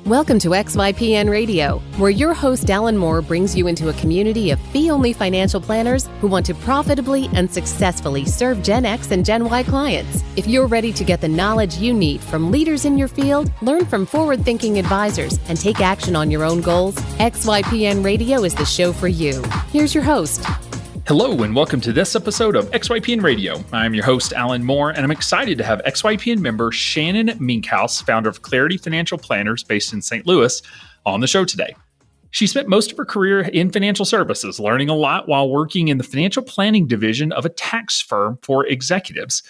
Welcome to XYPN Radio, where your host Alan Moore brings you into a community of fee-only financial planners who want to profitably and successfully serve Gen X and Gen Y clients. If you're ready to get the knowledge you need from leaders in your field, learn from forward-thinking advisors, and take action on your own goals, XYPN Radio is the show for you. Here's your host. Hello and welcome to this episode of XYPN Radio. I'm your host, Alan Moore, and I'm excited to have XYPN member Shannon Moenkhaus, founder of Clarity Financial Planners based in St. Louis, on the show today. She spent most of her career in financial services, learning a lot while working in the financial planning division of a tax firm for executives.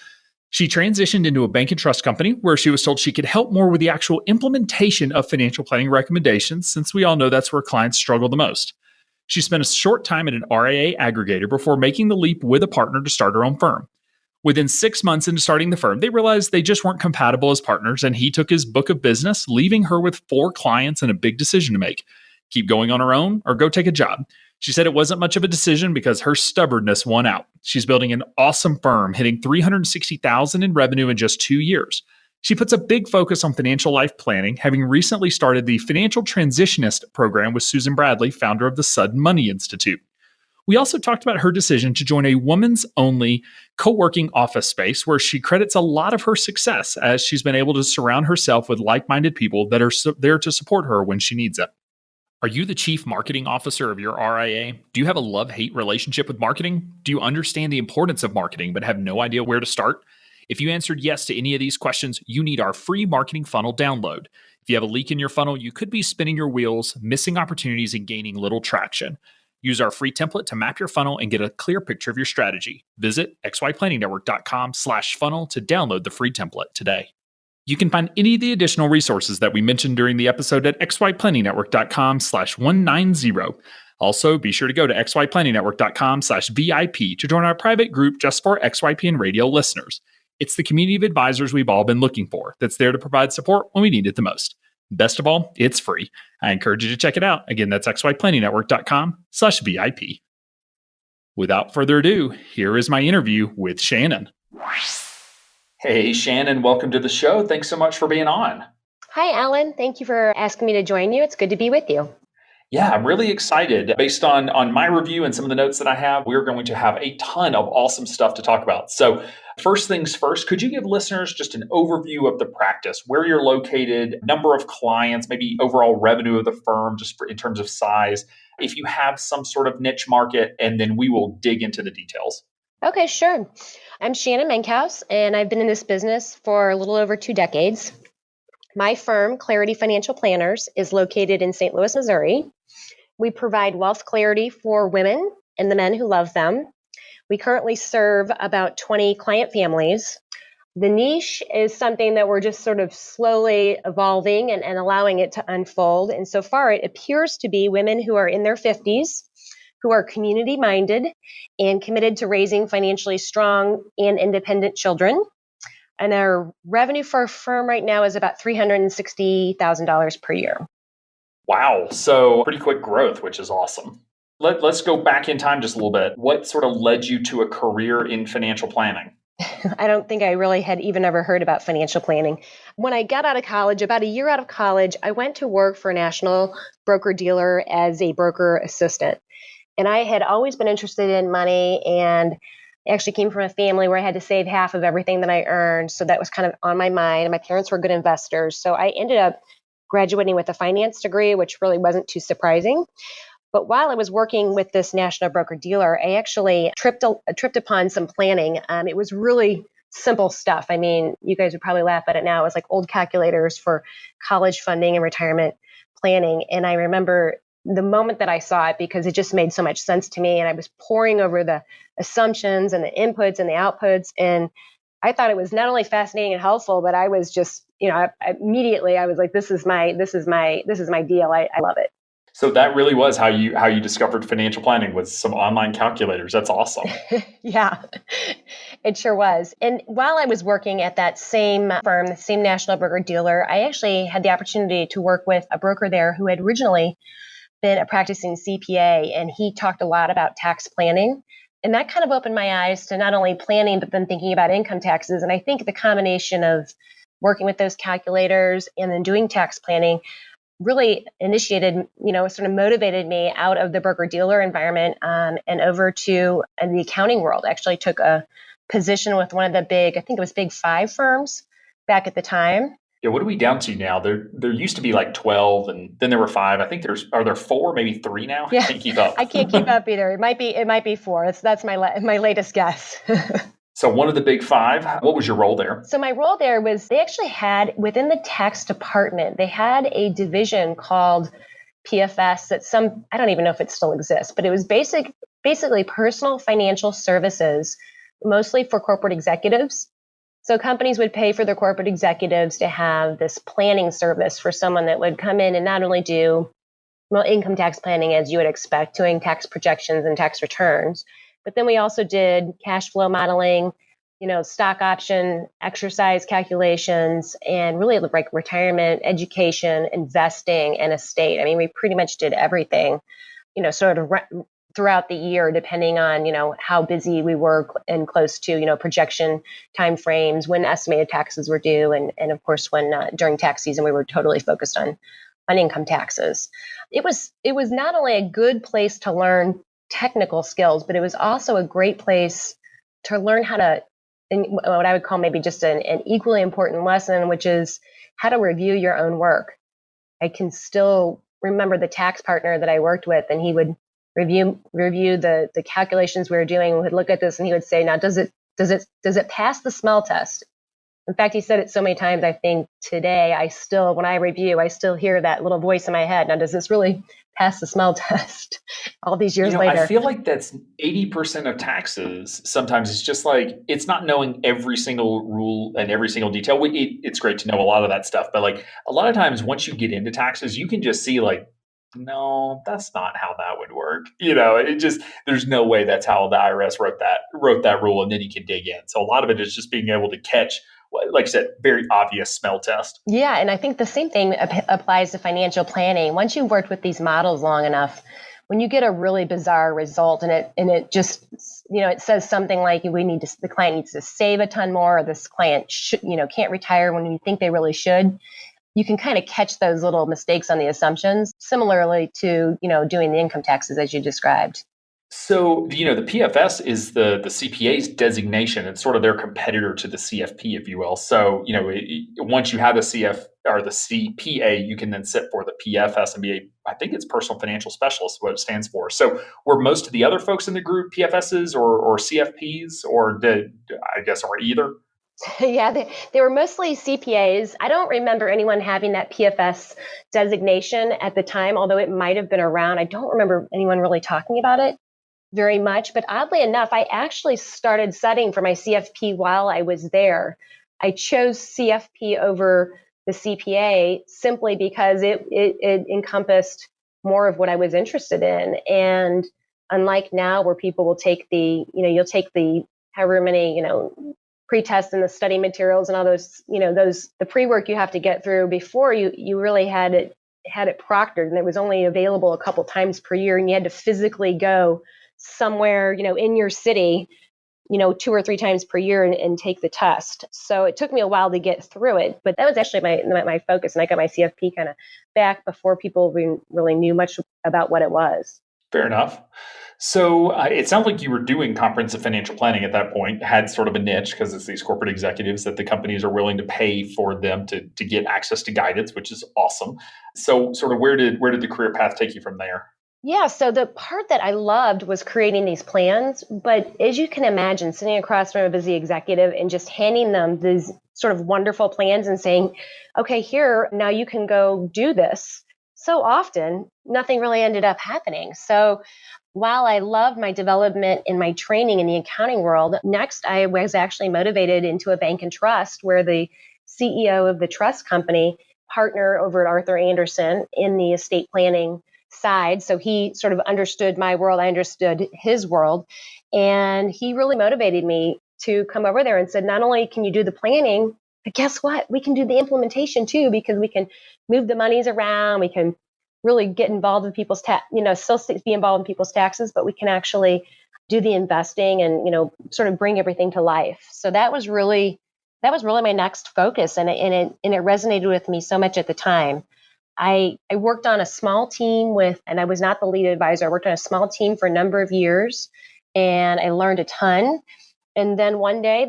She transitioned into a bank and trust company where she was told she could help more with the actual implementation of financial planning recommendations, since we all know that's where clients struggle the most. She spent a short time at an RIA aggregator before making the leap with a partner to start her own firm. Within 6 months into starting the firm, they realized they just weren't compatible as partners, and he took his book of business, leaving her with 4 clients and a big decision to make. Keep going on her own or go take a job. She said it wasn't much of a decision because her stubbornness won out. She's building an awesome firm, hitting $360,000 in revenue in just 2 years. She puts a big focus on financial life planning, having recently started the Financial Transitionist program with Susan Bradley, founder of the Sudden Money Institute. We also talked about her decision to join a women's-only co-working office space where she credits a lot of her success as she's been able to surround herself with like-minded people that are there to support her when she needs it. Are you the chief marketing officer of your RIA? Do you have a love-hate relationship with marketing? Do you understand the importance of marketing but have no idea where to start? If you answered yes to any of these questions, you need our free marketing funnel download. If you have a leak in your funnel, you could be spinning your wheels, missing opportunities, and gaining little traction. Use our free template to map your funnel and get a clear picture of your strategy. Visit xyplanningnetwork.com/funnel to download the free template today. You can find any of the additional resources that we mentioned during the episode at xyplanningnetwork.com/190. Also, be sure to go to xyplanningnetwork.com/VIP to join our private group just for XYPN Radio listeners. It's the community of advisors we've all been looking for that's there to provide support when we need it the most. Best of all, it's free. I encourage you to check it out. Again, that's xyplanningnetwork.com/VIP. Without further ado, here is my interview with Shannon. Hey, Shannon, welcome to the show. Thanks so much for being on. Hi, Alan. Thank you for asking me to join you. It's good to be with you. Yeah, I'm really excited. Based on my review and some of the notes that I have, we're going to have a ton of awesome stuff to talk about. So first things first, could you give listeners just an overview of the practice, where you're located, number of clients, maybe overall revenue of the firm, just in terms of size, if you have some sort of niche market, and then we will dig into the details. Okay, sure. I'm Shannon Moenkhaus, and I've been in this business for a little over 2 decades. My firm, Clarity Financial Planners, is located in St. Louis, Missouri. We provide wealth clarity for women and the men who love them. We currently serve about 20 client families. The niche is something that we're just sort of slowly evolving and allowing it to unfold. And so far, it appears to be women who are in their 50s, who are community-minded and committed to raising financially strong and independent children. And our revenue for our firm right now is about $360,000 per year. Wow. So pretty quick growth, which is awesome. Let's go back in time just a little bit. What sort of led you to a career in financial planning? I don't think I really had even ever heard about financial planning. When I got out of college, about a year out of college, I went to work for a national broker-dealer as a broker assistant. And I had always been interested in money, and I actually came from a family where I had to save half of everything that I earned. So that was kind of on my mind. And my parents were good investors. So I ended up graduating with a finance degree, which really wasn't too surprising. But while I was working with this national broker-dealer, I actually tripped upon some planning. It was really simple stuff. I mean, you guys would probably laugh at it now. It was like old calculators for college funding and retirement planning. And I remember the moment that I saw it, because it just made so much sense to me. And I was poring over the assumptions and the inputs and the outputs. And I thought it was not only fascinating and helpful, but I was just, immediately I was like, this is my deal. I love it. So that really was how you discovered financial planning, with some online calculators. That's awesome. Yeah, it sure was. And while I was working at that same firm, the same national broker dealer, I actually had the opportunity to work with a broker there who had originally been a practicing CPA, and he talked a lot about tax planning. And that kind of opened my eyes to not only planning, but then thinking about income taxes. And I think the combination of working with those calculators and then doing tax planning really initiated, sort of motivated me out of the broker dealer environment and over to the accounting world. I actually took a position with one of the I think it was big 5 firms back at the time. Yeah, what are we down to now? There used to be like 12 and then there were 5. I think are there 4, maybe 3 now? Yeah, I can't keep up. I can't keep up either. It might be 4. That's my latest guess. So one of the big 5, what was your role there? So my role there was they actually had within the tax department, they had a division called PFS that I don't even know if it still exists, but it was basically personal financial services, mostly for corporate executives. So companies would pay for their corporate executives to have this planning service for someone that would come in and not only do income tax planning as you would expect, doing tax projections and tax returns, but then we also did cash flow modeling, stock option exercise calculations, and really like retirement, education, investing, and estate. I mean, we pretty much did everything, sort of throughout the year, depending on, how busy we were and close to, projection timeframes, when estimated taxes were due. And of course, when during tax season, we were totally focused on income taxes. It was not only a good place to learn technical skills, but it was also a great place to learn how to, what I would call maybe just an equally important lesson, which is how to review your own work. I can still remember the tax partner that I worked with, and he would review the calculations we were doing. We would look at this and he would say, now, does it pass the smell test? In fact, he said it so many times, I think today, when I review, I still hear that little voice in my head. Now, does this really pass the smell test all these years later? I feel like that's 80% of taxes. Sometimes it's just like, it's not knowing every single rule and every single detail. It's great to know a lot of that stuff. But like a lot of times once you get into taxes, you can just see like, no, that's not how that would work. There's no way that's how the IRS wrote that rule, and then you can dig in. So a lot of it is just being able to catch, like I said, very obvious smell test. Yeah, and I think the same thing applies to financial planning. Once you've worked with these models long enough, when you get a really bizarre result and it just, it says something like the client needs to save a ton more, or this client should, can't retire when you think they really should, you can kind of catch those little mistakes on the assumptions, similarly to, doing the income taxes as you described. So, the PFS is the CPA's designation. It's sort of their competitor to the CFP, if you will. So, once you have the CF or the CPA, you can then sit for the PFS and be I think it's personal financial specialist, what it stands for. So, were most of the other folks in the group PFSs or CFPs, or or either? Yeah, they were mostly CPAs. I don't remember anyone having that PFS designation at the time, although it might have been around. I don't remember anyone really talking about it very much. But oddly enough, I actually started studying for my CFP while I was there. I chose CFP over the CPA simply because it encompassed more of what I was interested in. And unlike now, where people will take you'll take the however many, pre-test and the study materials and all those, the pre-work you have to get through before you really had it proctored, and it was only available a couple times per year, and you had to physically go somewhere, in your city, 2 or 3 times per year and take the test. So it took me a while to get through it, but that was actually my focus, and I got my CFP kind of back before people really knew much about what it was. Fair enough. So it sounds like you were doing comprehensive financial planning at that point, had sort of a niche because it's these corporate executives that the companies are willing to pay for them to get access to guidance, which is awesome. So sort of where did the career path take you from there? Yeah, so the part that I loved was creating these plans. But as you can imagine, sitting across from a busy executive and just handing them these sort of wonderful plans and saying, okay, here, now you can go do this. So often, nothing really ended up happening. So while I loved my development and my training in the accounting world, next I was actually motivated into a bank and trust where the CEO of the trust company partner over at Arthur Andersen in the estate planning side. So he sort of understood my world. I understood his world. And he really motivated me to come over there and said, not only can you do the planning, but guess what? We can do the implementation too, because we can move the monies around. We can really get involved in people's still be involved in people's taxes, but we can actually do the investing and, sort of bring everything to life. So that was really my next focus. And it resonated with me so much at the time. I worked on a small team and I was not the lead advisor. I worked on a small team for a number of years, and I learned a ton. And then one day,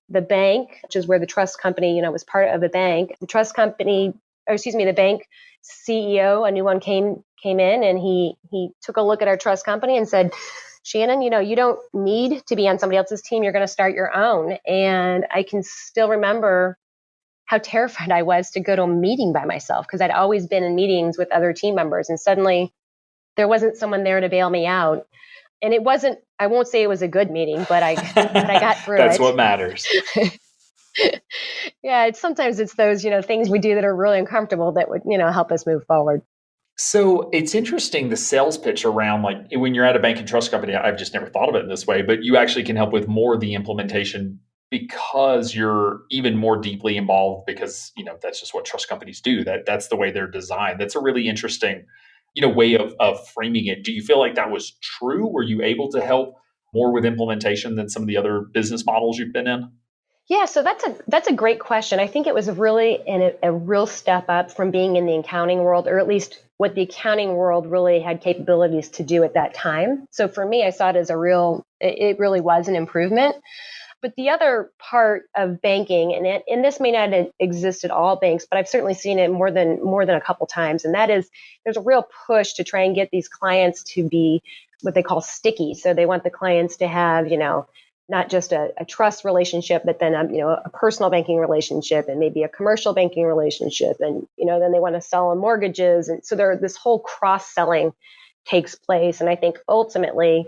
the bank, which is where the trust company, was part of the bank. The trust company, the bank CEO, a new one came in, and he took a look at our trust company and said, Shannon, you don't need to be on somebody else's team. You're going to start your own. And I can still remember how terrified I was to go to a meeting by myself, because I'd always been in meetings with other team members, and suddenly there wasn't someone there to bail me out. And I won't say it was a good meeting, but I got through That's it. what matters. Yeah, sometimes it's those, things we do that are really uncomfortable that would, help us move forward. So it's interesting, the sales pitch around, like, when you're at a bank and trust company, I've just never thought of it in this way, but you actually can help with more of the implementation because you're even more deeply involved, because, that's just what trust companies do. That's the way they're designed. That's a really interesting, way of framing it. Do you feel like that was true? Were you able to help more with implementation than some of the other business models you've been in? Yeah, so that's a great question. I think it was really a real step up from being in the accounting world, or at least what the accounting world really had capabilities to do at that time. So for me, I saw it as it really was an improvement. But the other part of banking, and this may not exist at all banks, but I've certainly seen it more than a couple times, and that is there's a real push to try and get these clients to be what they call sticky. So they want the clients to have, not just a trust relationship, but then a personal banking relationship, and maybe a commercial banking relationship, and then they want to sell on mortgages, and so this whole cross-selling takes place. And I think ultimately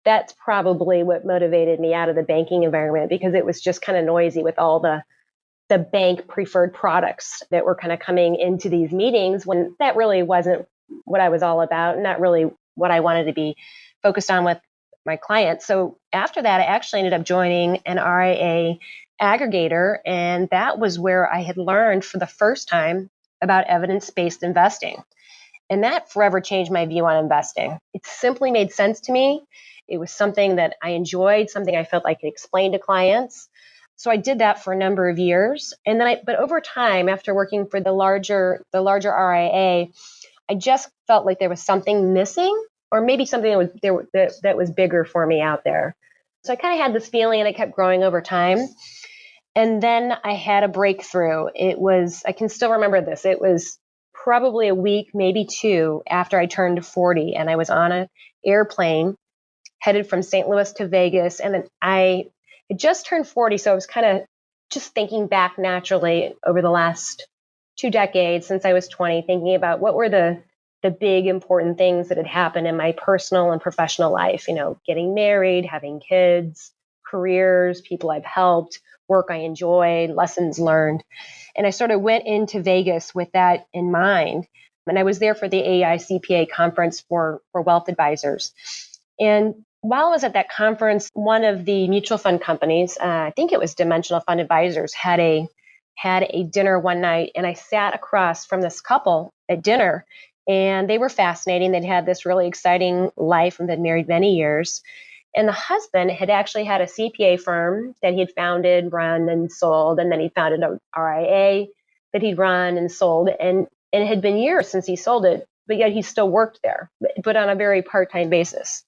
that's probably what motivated me out of the banking environment, because it was just kind of noisy with all the bank preferred products that were kind of coming into these meetings, when that really wasn't what I was all about, and not really what I wanted to be focused on with my clients. So after that, I actually ended up joining an RIA aggregator, and that was where I had learned for the first time about evidence-based investing. And that forever changed my view on investing. It simply made sense to me. It was something that I enjoyed, something I felt I could explain to clients. So I did that for a number of years. And then but over time, after working for the larger RIA, I just felt like there was something missing, or maybe something that was bigger for me out there. So I kind of had this feeling, and it kept growing over time. And then I had a breakthrough. I can still remember this. It was probably a week, maybe two, after I turned 40, and I was on an airplane headed from St. Louis to Vegas. And then I had just turned 40, so I was kind of just thinking back naturally over the last 2 decades since I was 20, thinking about what were the big important things that had happened in my personal and professional life, getting married, having kids, careers, people I've helped, work I enjoyed, lessons learned. And I sort of went into Vegas with that in mind. And I was there for the AICPA conference for wealth advisors. And while I was at that conference, one of the mutual fund companies, I think it was Dimensional Fund Advisors, had a dinner one night, and I sat across from this couple at dinner. And they were fascinating. They'd had this really exciting life and been married many years. And the husband had actually had a CPA firm that he had founded, run, and sold. And then he founded a RIA that he'd run and sold. And it had been years since he sold it, but yet he still worked there, but on a very part-time basis.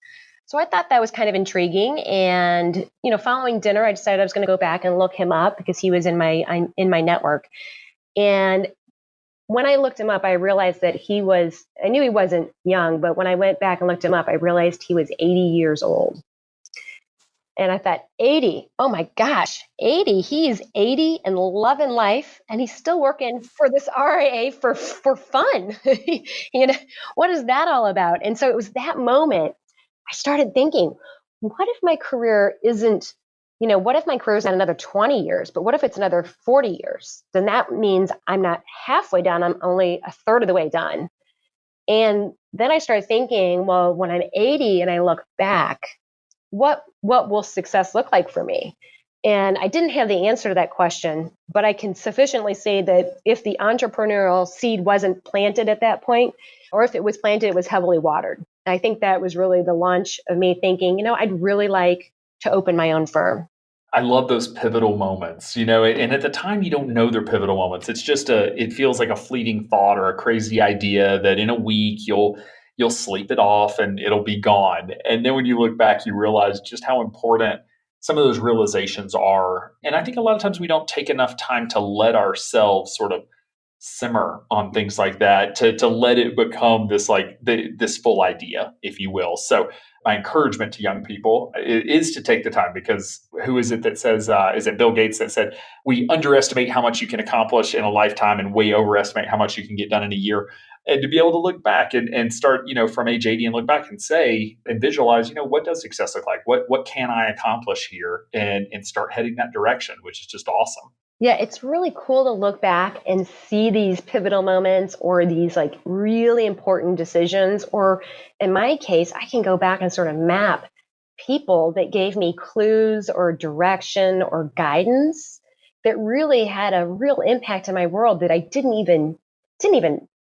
So I thought that was kind of intriguing. And, following dinner, I decided I was going to go back and look him up, because he was in my network. And when I looked him up, I realized that I knew he wasn't young, but when I went back and looked him up, I realized he was 80 years old. And I thought, 80, oh my gosh, 80, he's 80 and loving life, and he's still working for this RIA for fun. What is that all about? And so it was that moment I started thinking, what if my career isn't, what if my career is not another 20 years, but what if it's another 40 years? Then that means I'm not halfway done. I'm only a third of the way done. And then I started thinking, well, when I'm 80 and I look back, what will success look like for me? And I didn't have the answer to that question, but I can sufficiently say that if the entrepreneurial seed wasn't planted at that point, or if it was planted, it was heavily watered. I think that was really the launch of me thinking, I'd really like to open my own firm. I love those pivotal moments, and at the time you don't know they're pivotal moments. It's just it feels like a fleeting thought or a crazy idea that in a week you'll sleep it off and it'll be gone. And then when you look back, you realize just how important some of those realizations are. And I think a lot of times we don't take enough time to let ourselves sort of simmer on things like that to let it become this this full idea, if you will. So my encouragement to young people is to take the time, because who is it that says, is it Bill Gates that said, we underestimate how much you can accomplish in a lifetime and way overestimate how much you can get done in a year. And to be able to look back and start, from age 80 and look back and say and visualize, what does success look like? What can I accomplish here? And start heading that direction, which is just awesome. Yeah, it's really cool to look back and see these pivotal moments or these like really important decisions. Or in my case, I can go back and sort of map people that gave me clues or direction or guidance that really had a real impact in my world that I didn't even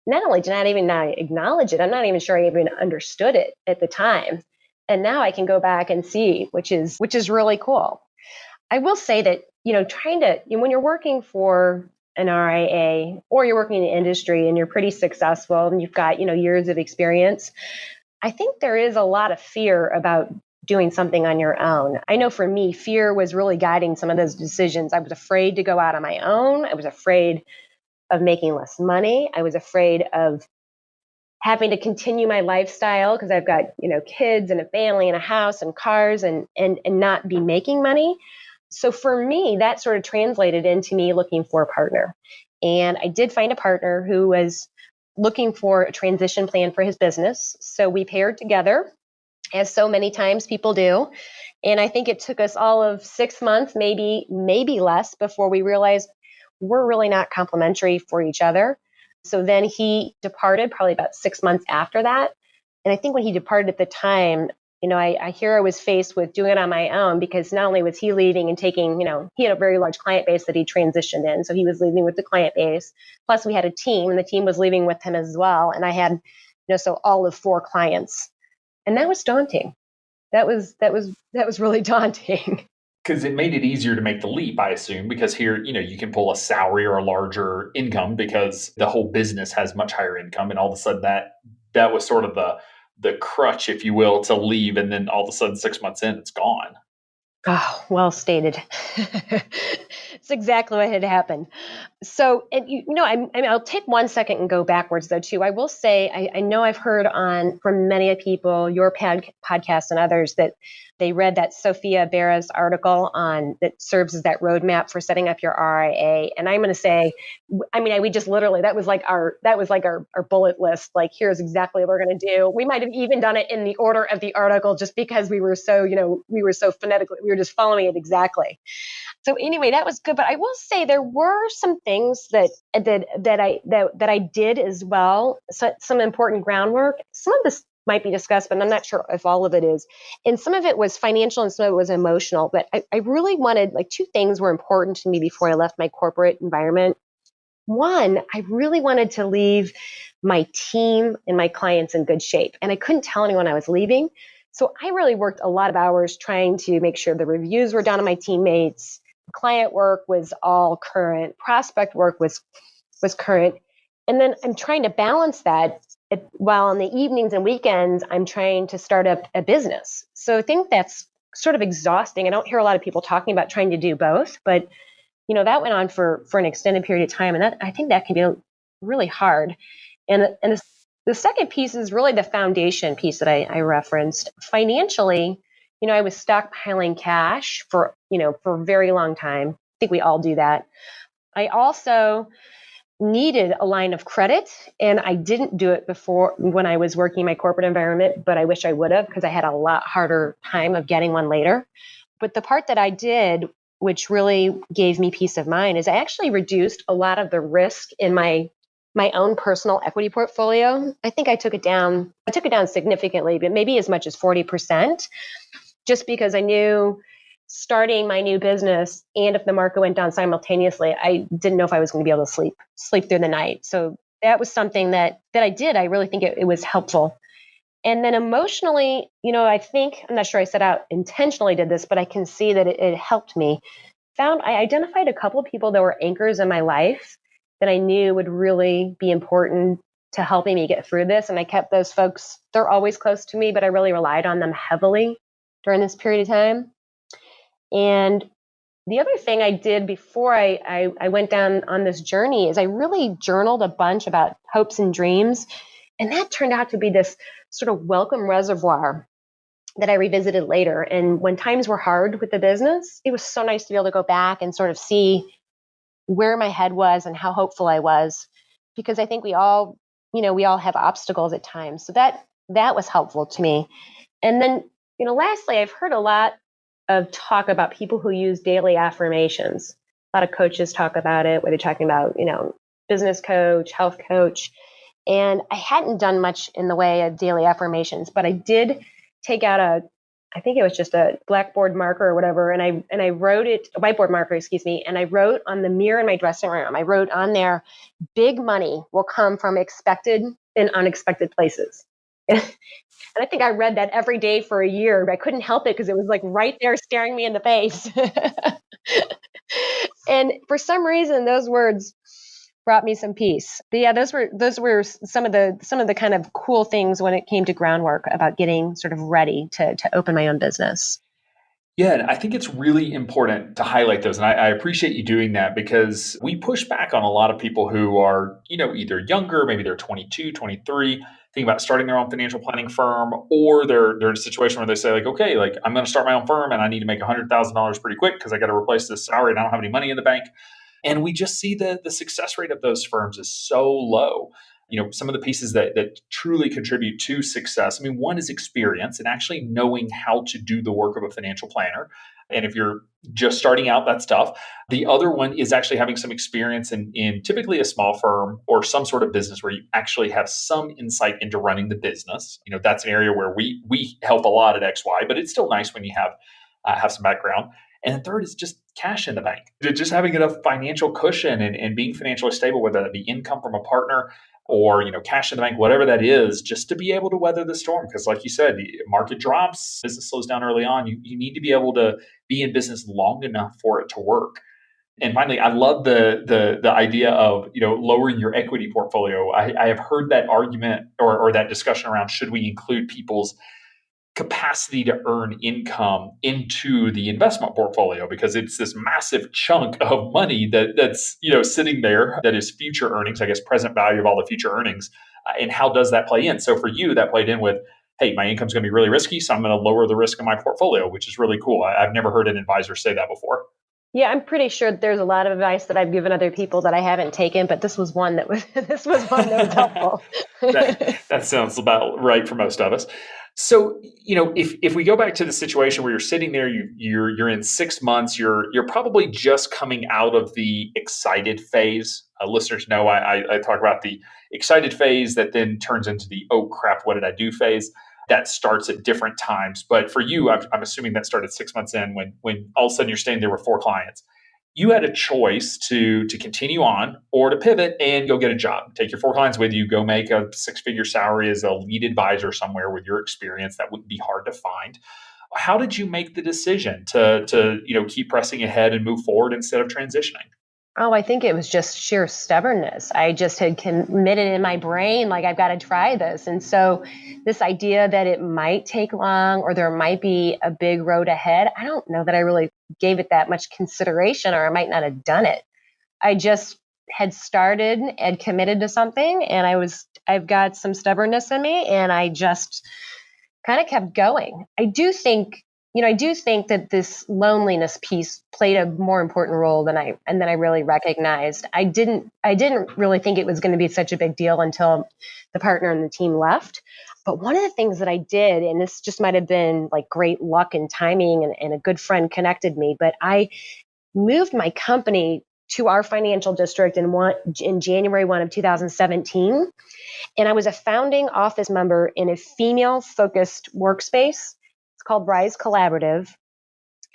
not only did I even not acknowledge it, I'm not even sure I even understood it at the time. And now I can go back and see, which is really cool. I will say that, when you're working for an RIA or you're working in the industry and you're pretty successful and you've got, years of experience, I think there is a lot of fear about doing something on your own. I know for me, fear was really guiding some of those decisions. I was afraid to go out on my own. I was afraid of making less money. I was afraid of having to continue my lifestyle because I've got, kids and a family and a house and cars and not be making money. So for me, that sort of translated into me looking for a partner. And I did find a partner who was looking for a transition plan for his business. So we paired together, as so many times people do. And I think it took us all of 6 months, maybe less, before we realized we're really not complementary for each other. So then he departed probably about 6 months after that. And I think when he departed at the time, I was faced with doing it on my own, because not only was he leaving and taking, he had a very large client base that he transitioned in. So he was leaving with the client base. Plus we had a team and the team was leaving with him as well. And I had, so all of 4 clients, and that was daunting. That was really daunting. Because it made it easier to make the leap, I assume, because here, you can pull a salary or a larger income because the whole business has much higher income. And all of a sudden that was sort of the crutch, if you will, to leave. And then all of a sudden, 6 months in, it's gone. Oh, well stated. It's exactly what had happened. So, I'll take 1 second and go backwards though too. I will say, I know I've heard from many people, your podcast and others, that they read that Sophia Bera's article that serves as that roadmap for setting up your RIA. And I'm going to say, we just literally, that was like our bullet list. Like, here's exactly what we're going to do. We might have even done it in the order of the article just because we were so phonetically, we were just following it exactly. So anyway, that was good. But I will say there were some things that I did as well. So, some important groundwork. Some of this might be discussed, but I'm not sure if all of it is. And some of it was financial and some of it was emotional. But I really wanted, 2 things were important to me before I left my corporate environment. One, I really wanted to leave my team and my clients in good shape. And I couldn't tell anyone I was leaving. So I really worked a lot of hours trying to make sure the reviews were done on my teammates. Client work was all current. Prospect work was current. And then I'm trying to balance that while in the evenings and weekends, I'm trying to start up a business. So I think that's sort of exhausting. I don't hear a lot of people talking about trying to do both, but that went on for an extended period of time. And I think that can be really hard. And the second piece is really the foundation piece that I referenced. Financially, I was stockpiling cash for a very long time. I think we all do that. I also needed a line of credit, and I didn't do it before when I was working in my corporate environment, but I wish I would have, because I had a lot harder time of getting one later. But the part that I did, which really gave me peace of mind, is I actually reduced a lot of the risk in my own personal equity portfolio. I think I took it down significantly, but maybe as much as 40%, just because I knew starting my new business, and if the market went down simultaneously, I didn't know if I was going to be able to sleep through the night. So that was something that I did. I really think it was helpful. And then emotionally, I think, I'm not sure I set out intentionally did this, but I can see that it helped me. I identified a couple of people that were anchors in my life that I knew would really be important to helping me get through this. And I kept those folks, they're always close to me, but I really relied on them heavily during this period of time. And the other thing I did before I went down on this journey is I really journaled a bunch about hopes and dreams. And that turned out to be this sort of welcome reservoir that I revisited later. And when times were hard with the business, it was so nice to be able to go back and sort of see where my head was and how hopeful I was. Because I think we all have obstacles at times. So that was helpful to me. And then, lastly, I've heard a lot of talk about people who use daily affirmations. A lot of coaches talk about it, where they're talking about, business coach, health coach. And I hadn't done much in the way of daily affirmations, but I did take out I think it was just a blackboard marker or whatever. And I wrote it, a whiteboard marker, excuse me. And I wrote on the mirror in my dressing room, I wrote on there, big money will come from expected and unexpected places. And I think I read that every day for a year, but I couldn't help it because it was like right there staring me in the face. And for some reason, those words brought me some peace. But yeah, those were some of the kind of cool things when it came to groundwork about getting sort of ready to open my own business. Yeah, and I think it's really important to highlight those. And I appreciate you doing that, because we push back on a lot of people who are, either younger, maybe they're 22, 23, thinking about starting their own financial planning firm, or they're in a situation where they say like, okay, like I'm going to start my own firm and I need to make $100,000 pretty quick because I got to replace this salary and I don't have any money in the bank. And we just see the success rate of those firms is so low. Some of the pieces that truly contribute to success. I mean, one is experience and actually knowing how to do the work of a financial planner. And if you're just starting out, that's tough. The other one is actually having some experience in typically a small firm or some sort of business where you actually have some insight into running the business. That's an area where we help a lot at XY, but it's still nice when you have some background. And the third is just cash in the bank, just having enough financial cushion and being financially stable, whether that be income from a partner or cash in the bank, whatever that is, just to be able to weather the storm. Because like you said, the market drops, business slows down early on. You need to be able to be in business long enough for it to work. And finally, I love the idea of lowering your equity portfolio. I have heard that argument or that discussion around, should we include people's capacity to earn income into the investment portfolio, because it's this massive chunk of money that's sitting there that is future earnings, I guess present value of all the future earnings. And how does that play in? So for you, that played in with, hey, my income's going to be really risky, so I'm going to lower the risk of my portfolio, which is really cool. I've never heard an advisor say that before. Yeah, I'm pretty sure there's a lot of advice that I've given other people that I haven't taken, but this was one that was helpful. that sounds about right for most of us. So, if we go back to the situation where you're sitting there, you're in 6 months, you're probably just coming out of the excited phase. Listeners know I talk about the excited phase that then turns into the, oh crap, what did I do phase? That starts at different times. But for you, I'm assuming that started 6 months in when all of a sudden you're standing there with 4 clients. You had a choice to continue on or to pivot and go get a job. Take your 4 clients with you, go make a 6-figure salary as a lead advisor somewhere with your experience. That wouldn't be hard to find. How did you make the decision to keep pressing ahead and move forward instead of transitioning? Oh, I think it was just sheer stubbornness. I just had committed in my brain, like, I've got to try this. And so this idea that it might take long or there might be a big road ahead, I don't know that I really gave it that much consideration, or I might not have done it. I just had started and committed to something, and I've got some stubbornness in me, and I just kind of kept going. I do think that this loneliness piece played a more important role than I really recognized. I didn't really think it was going to be such a big deal until the partner and the team left. But one of the things that I did, and this just might have been like great luck and timing, and a good friend connected me, but I moved my company to our financial district in January 1 of 2017. And I was a founding office member in a female-focused workspace. It's called Rise Collaborative.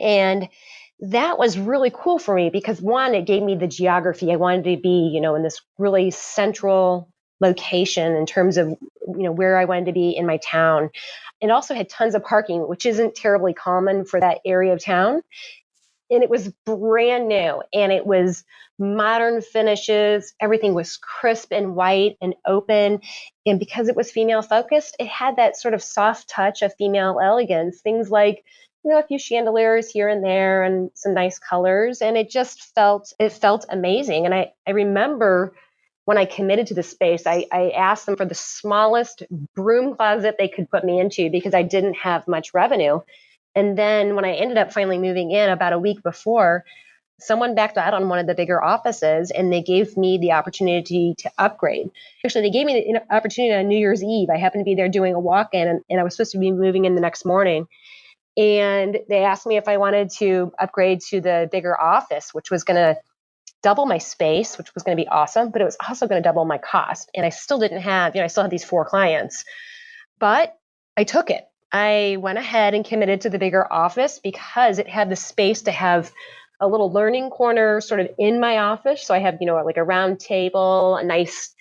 And that was really cool for me because, one, it gave me the geography. I wanted to be, in this really central location in terms of, where I wanted to be in my town. It also had tons of parking, which isn't terribly common for that area of town. And it was brand new, and it was modern finishes. Everything was crisp and white and open. And because it was female focused, it had that sort of soft touch of female elegance, things like, a few chandeliers here and there and some nice colors. And it felt amazing. And I remember when I committed to the space, I asked them for the smallest broom closet they could put me into because I didn't have much revenue. And then when I ended up finally moving in about a week before, someone backed out on one of the bigger offices and they gave me the opportunity to upgrade. Actually, they gave me the opportunity on New Year's Eve. I happened to be there doing a walk-in and I was supposed to be moving in the next morning. And they asked me if I wanted to upgrade to the bigger office, which was going to double my space, which was going to be awesome, but it was also going to double my cost. And I still didn't have, I still had these 4 clients, but I took it. I went ahead and committed to the bigger office because it had the space to have a little learning corner sort of in my office. So I have, like a round table, a nice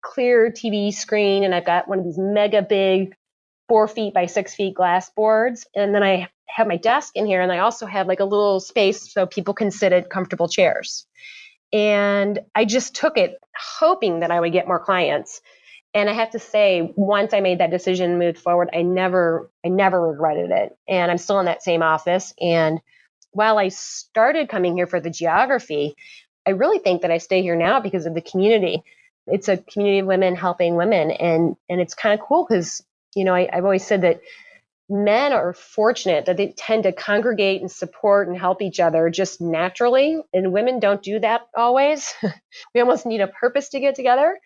clear TV screen, and I've got one of these mega big 4 feet by 6 feet glass boards. And then I have my desk in here, and I also have like a little space so people can sit at comfortable chairs. And I just took it hoping that I would get more clients. And I have to say, once I made that decision and moved forward, I never regretted it. And I'm still in that same office. And while I started coming here for the geography, I really think that I stay here now because of the community. It's a community of women helping women. And it's kind of cool because, I've always said that men are fortunate that they tend to congregate and support and help each other just naturally. And women don't do that always. We almost need a purpose to get together.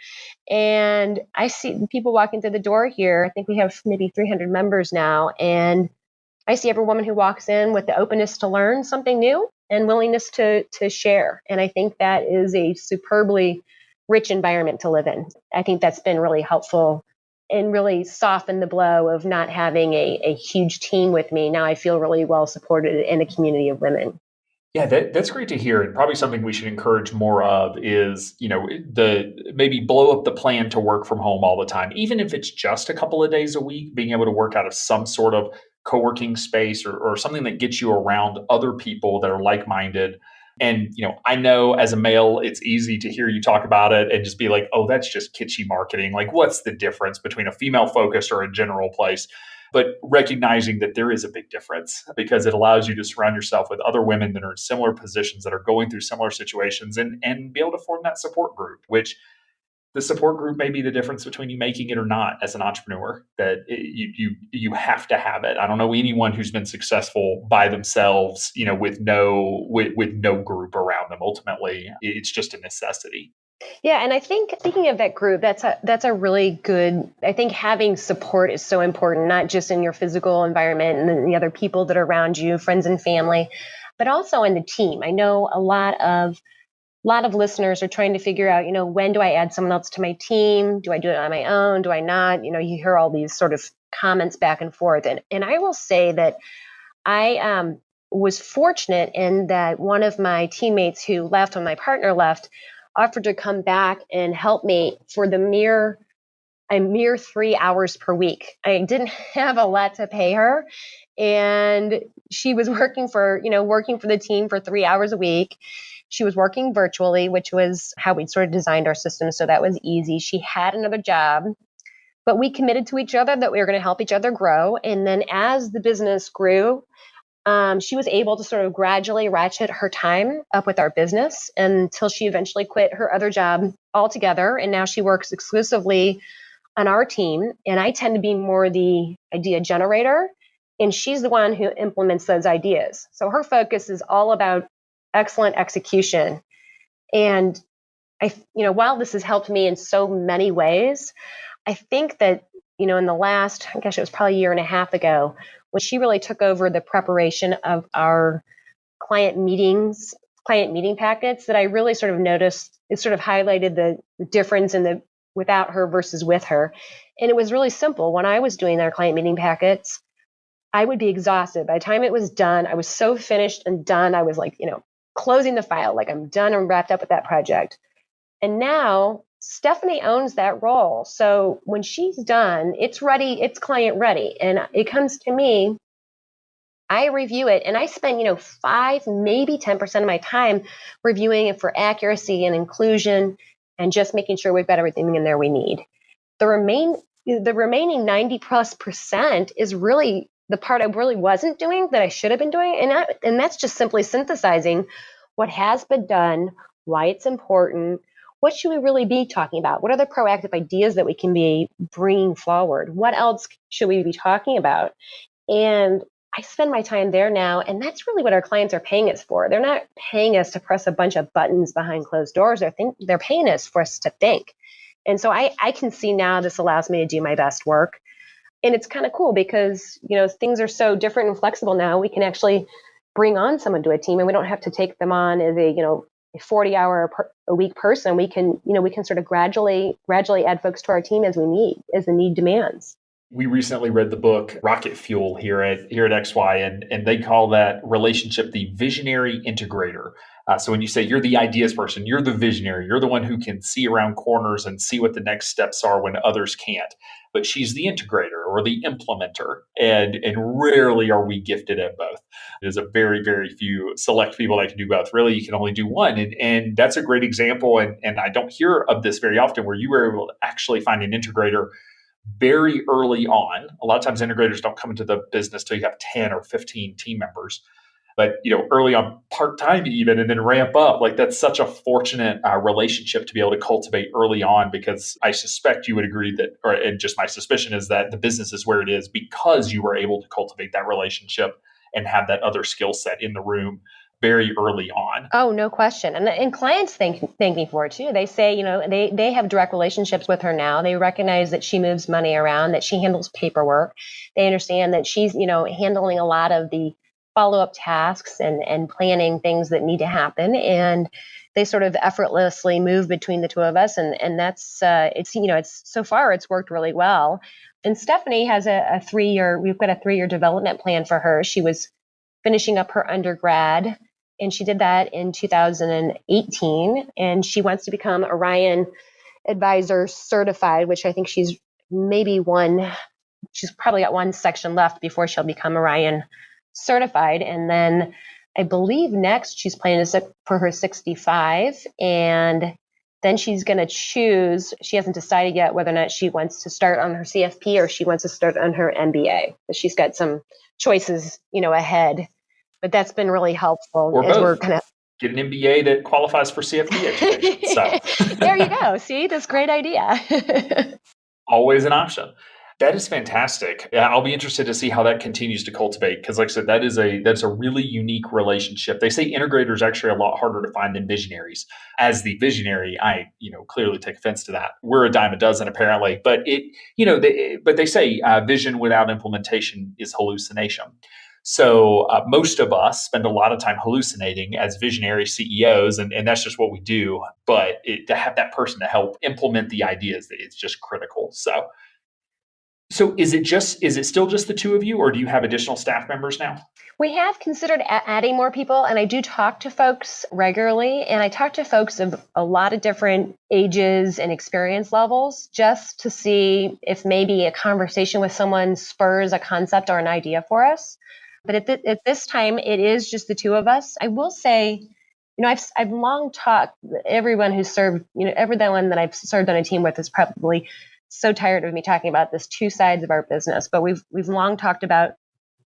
And I see people walking through the door here. I think we have maybe 300 members now. And I see every woman who walks in with the openness to learn something new and willingness to share. And I think that is a superbly rich environment to live in. I think that's been really helpful and really softened the blow of not having a huge team with me. Now I feel really well supported in a community of women. Yeah, that's great to hear. And probably something we should encourage more of is, the maybe blow up the plan to work from home all the time. Even if it's just a couple of days a week, being able to work out of some sort of co-working space or something that gets you around other people that are like-minded. And, I know as a male, it's easy to hear you talk about it and just be like, oh, that's just kitschy marketing. Like, what's the difference between a female focus or a general place? But recognizing that there is a big difference because it allows you to surround yourself with other women that are in similar positions, that are going through similar situations and be able to form that support group, which the support group may be the difference between you making it or not as an entrepreneur, that you have to have it. I don't know anyone who's been successful by themselves, with no group around them. Ultimately, it's just a necessity. Yeah. And I think speaking of that group, that's a really good, I think having support is so important, not just in your physical environment and the other people that are around you, friends and family, but also in the team. I know a lot of listeners are trying to figure out, when do I add someone else to my team? Do I do it on my own? Do I not? You hear all these sort of comments back and forth. And I will say that I was fortunate in that one of my teammates who left when my partner left offered to come back and help me for a mere 3 hours per week. I didn't have a lot to pay her. And she was working for the team for 3 hours a week. She was working virtually, which was how we'd sort of designed our system. So that was easy. She had another job, but we committed to each other that we were going to help each other grow. And then as the business grew, she was able to sort of gradually ratchet her time up with our business until she eventually quit her other job altogether. And now she works exclusively on our team. And I tend to be more the idea generator. And she's the one who implements those ideas. So her focus is all about excellent execution. And while this has helped me in so many ways, I think that, in the last, it was probably a year and a half ago, when she really took over the preparation of our client meeting packets, that I really sort of noticed, it sort of highlighted the difference in the without her versus with her. And it was really simple. When I was doing our client meeting packets, I would be exhausted. By the time it was done, I was so finished and done. I was like, closing the file, like I'm done and wrapped up with that project. And now Stephanie owns that role. So when she's done, it's ready, it's client ready. And it comes to me, I review it, and I spend, 5, maybe 10% of my time reviewing it for accuracy and inclusion and just making sure we've got everything in there we need. The remaining 90+% is really the part I really wasn't doing that I should have been doing. And that's just simply synthesizing what has been done, why it's important, what should we really be talking about? What are the proactive ideas that we can be bringing forward? What else should we be talking about? And I spend my time there now, and that's really what our clients are paying us for. They're not paying us to press a bunch of buttons behind closed doors. They're paying us for us to think. And so I can see now this allows me to do my best work. And it's kind of cool because, things are so different and flexible now. We can actually bring on someone to a team, and we don't have to take them on as a 40-hour a week person. We can sort of gradually add folks to our team as the need demands. We recently read the book Rocket Fuel here at XY, and they call that relationship the visionary integrator. So when you say you're the ideas person, you're the visionary, you're the one who can see around corners and see what the next steps are when others can't. But she's the integrator or the implementer, and rarely are we gifted at both. There's a very, very few select people that can do both. Really, you can only do one, and that's a great example. And I don't hear of this very often where you were able to actually find an integrator very early on. A lot of times integrators don't come into the business till you have 10 or 15 team members. But early on, part-time even, and then ramp up. Like that's such a fortunate relationship to be able to cultivate early on, because I suspect you would agree that, and just my suspicion is that the business is where it is because you were able to cultivate that relationship and have that other skill set in the room very early on. Oh, no question. And clients thank me for it too. They say, they have direct relationships with her now. They recognize that she moves money around, that she handles paperwork. They understand that she's, handling a lot of the follow-up tasks and planning things that need to happen. And they sort of effortlessly move between the two of us. And that's, it's so far it's worked really well. And Stephanie has we've got a 3-year development plan for her. She was finishing up her undergrad, and she did that in 2018. And she wants to become Orion Advisor certified, which I think she's probably got one section left before she'll become Orion certified. And then I believe next she's planning to sit for her 65. And then she's going to choose, she hasn't decided yet whether or not she wants to start on her CFP or she wants to start on her MBA. But she's got some choices, ahead. But that's been really helpful. Or as both. We're kind of get an MBA that qualifies for CFP education. So there you go. See, that's a great idea. Always an option. That is fantastic. I'll be interested to see how that continues to cultivate, because like I said, that's a really unique relationship. They say integrators are actually a lot harder to find than visionaries. As the visionary, I clearly take offense to that. We're a dime a dozen apparently, but they say vision without implementation is hallucination. So most of us spend a lot of time hallucinating as visionary CEOs, and that's just what we do. But to have that person to help implement the ideas, it's just critical. So is it still just the two of you, or do you have additional staff members now? We have considered adding more people, and I do talk to folks regularly, and I talk to folks of a lot of different ages and experience levels just to see if maybe a conversation with someone spurs a concept or an idea for us. But at this time, it is just the two of us. I will say, I've long talked, everyone who's served, everyone that I've served on a team with is probably so tired of me talking about this two sides of our business, but we've long talked about,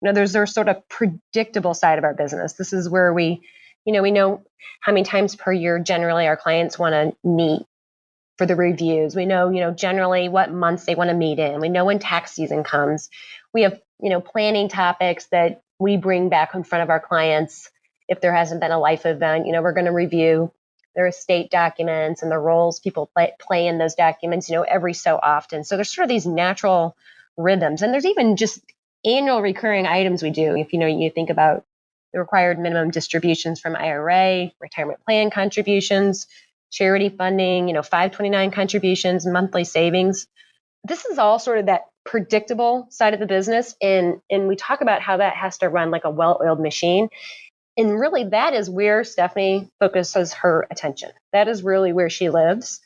there's sort of predictable side of our business. This is where we know how many times per year generally our clients want to meet for the reviews. We know, generally what months they want to meet in. We know when tax season comes. We have, planning topics that we bring back in front of our clients. If there hasn't been a life event, we're going to review their estate documents and the roles people play in those documents, every so often. So there's sort of these natural rhythms. And there's even just annual recurring items we do. If, you think about the required minimum distributions from IRA, retirement plan contributions, charity funding, 529 contributions, monthly savings. This is all sort of that predictable side of the business. And we talk about how that has to run like a well-oiled machine. And really, that is where Stephanie focuses her attention. That is really where she lives.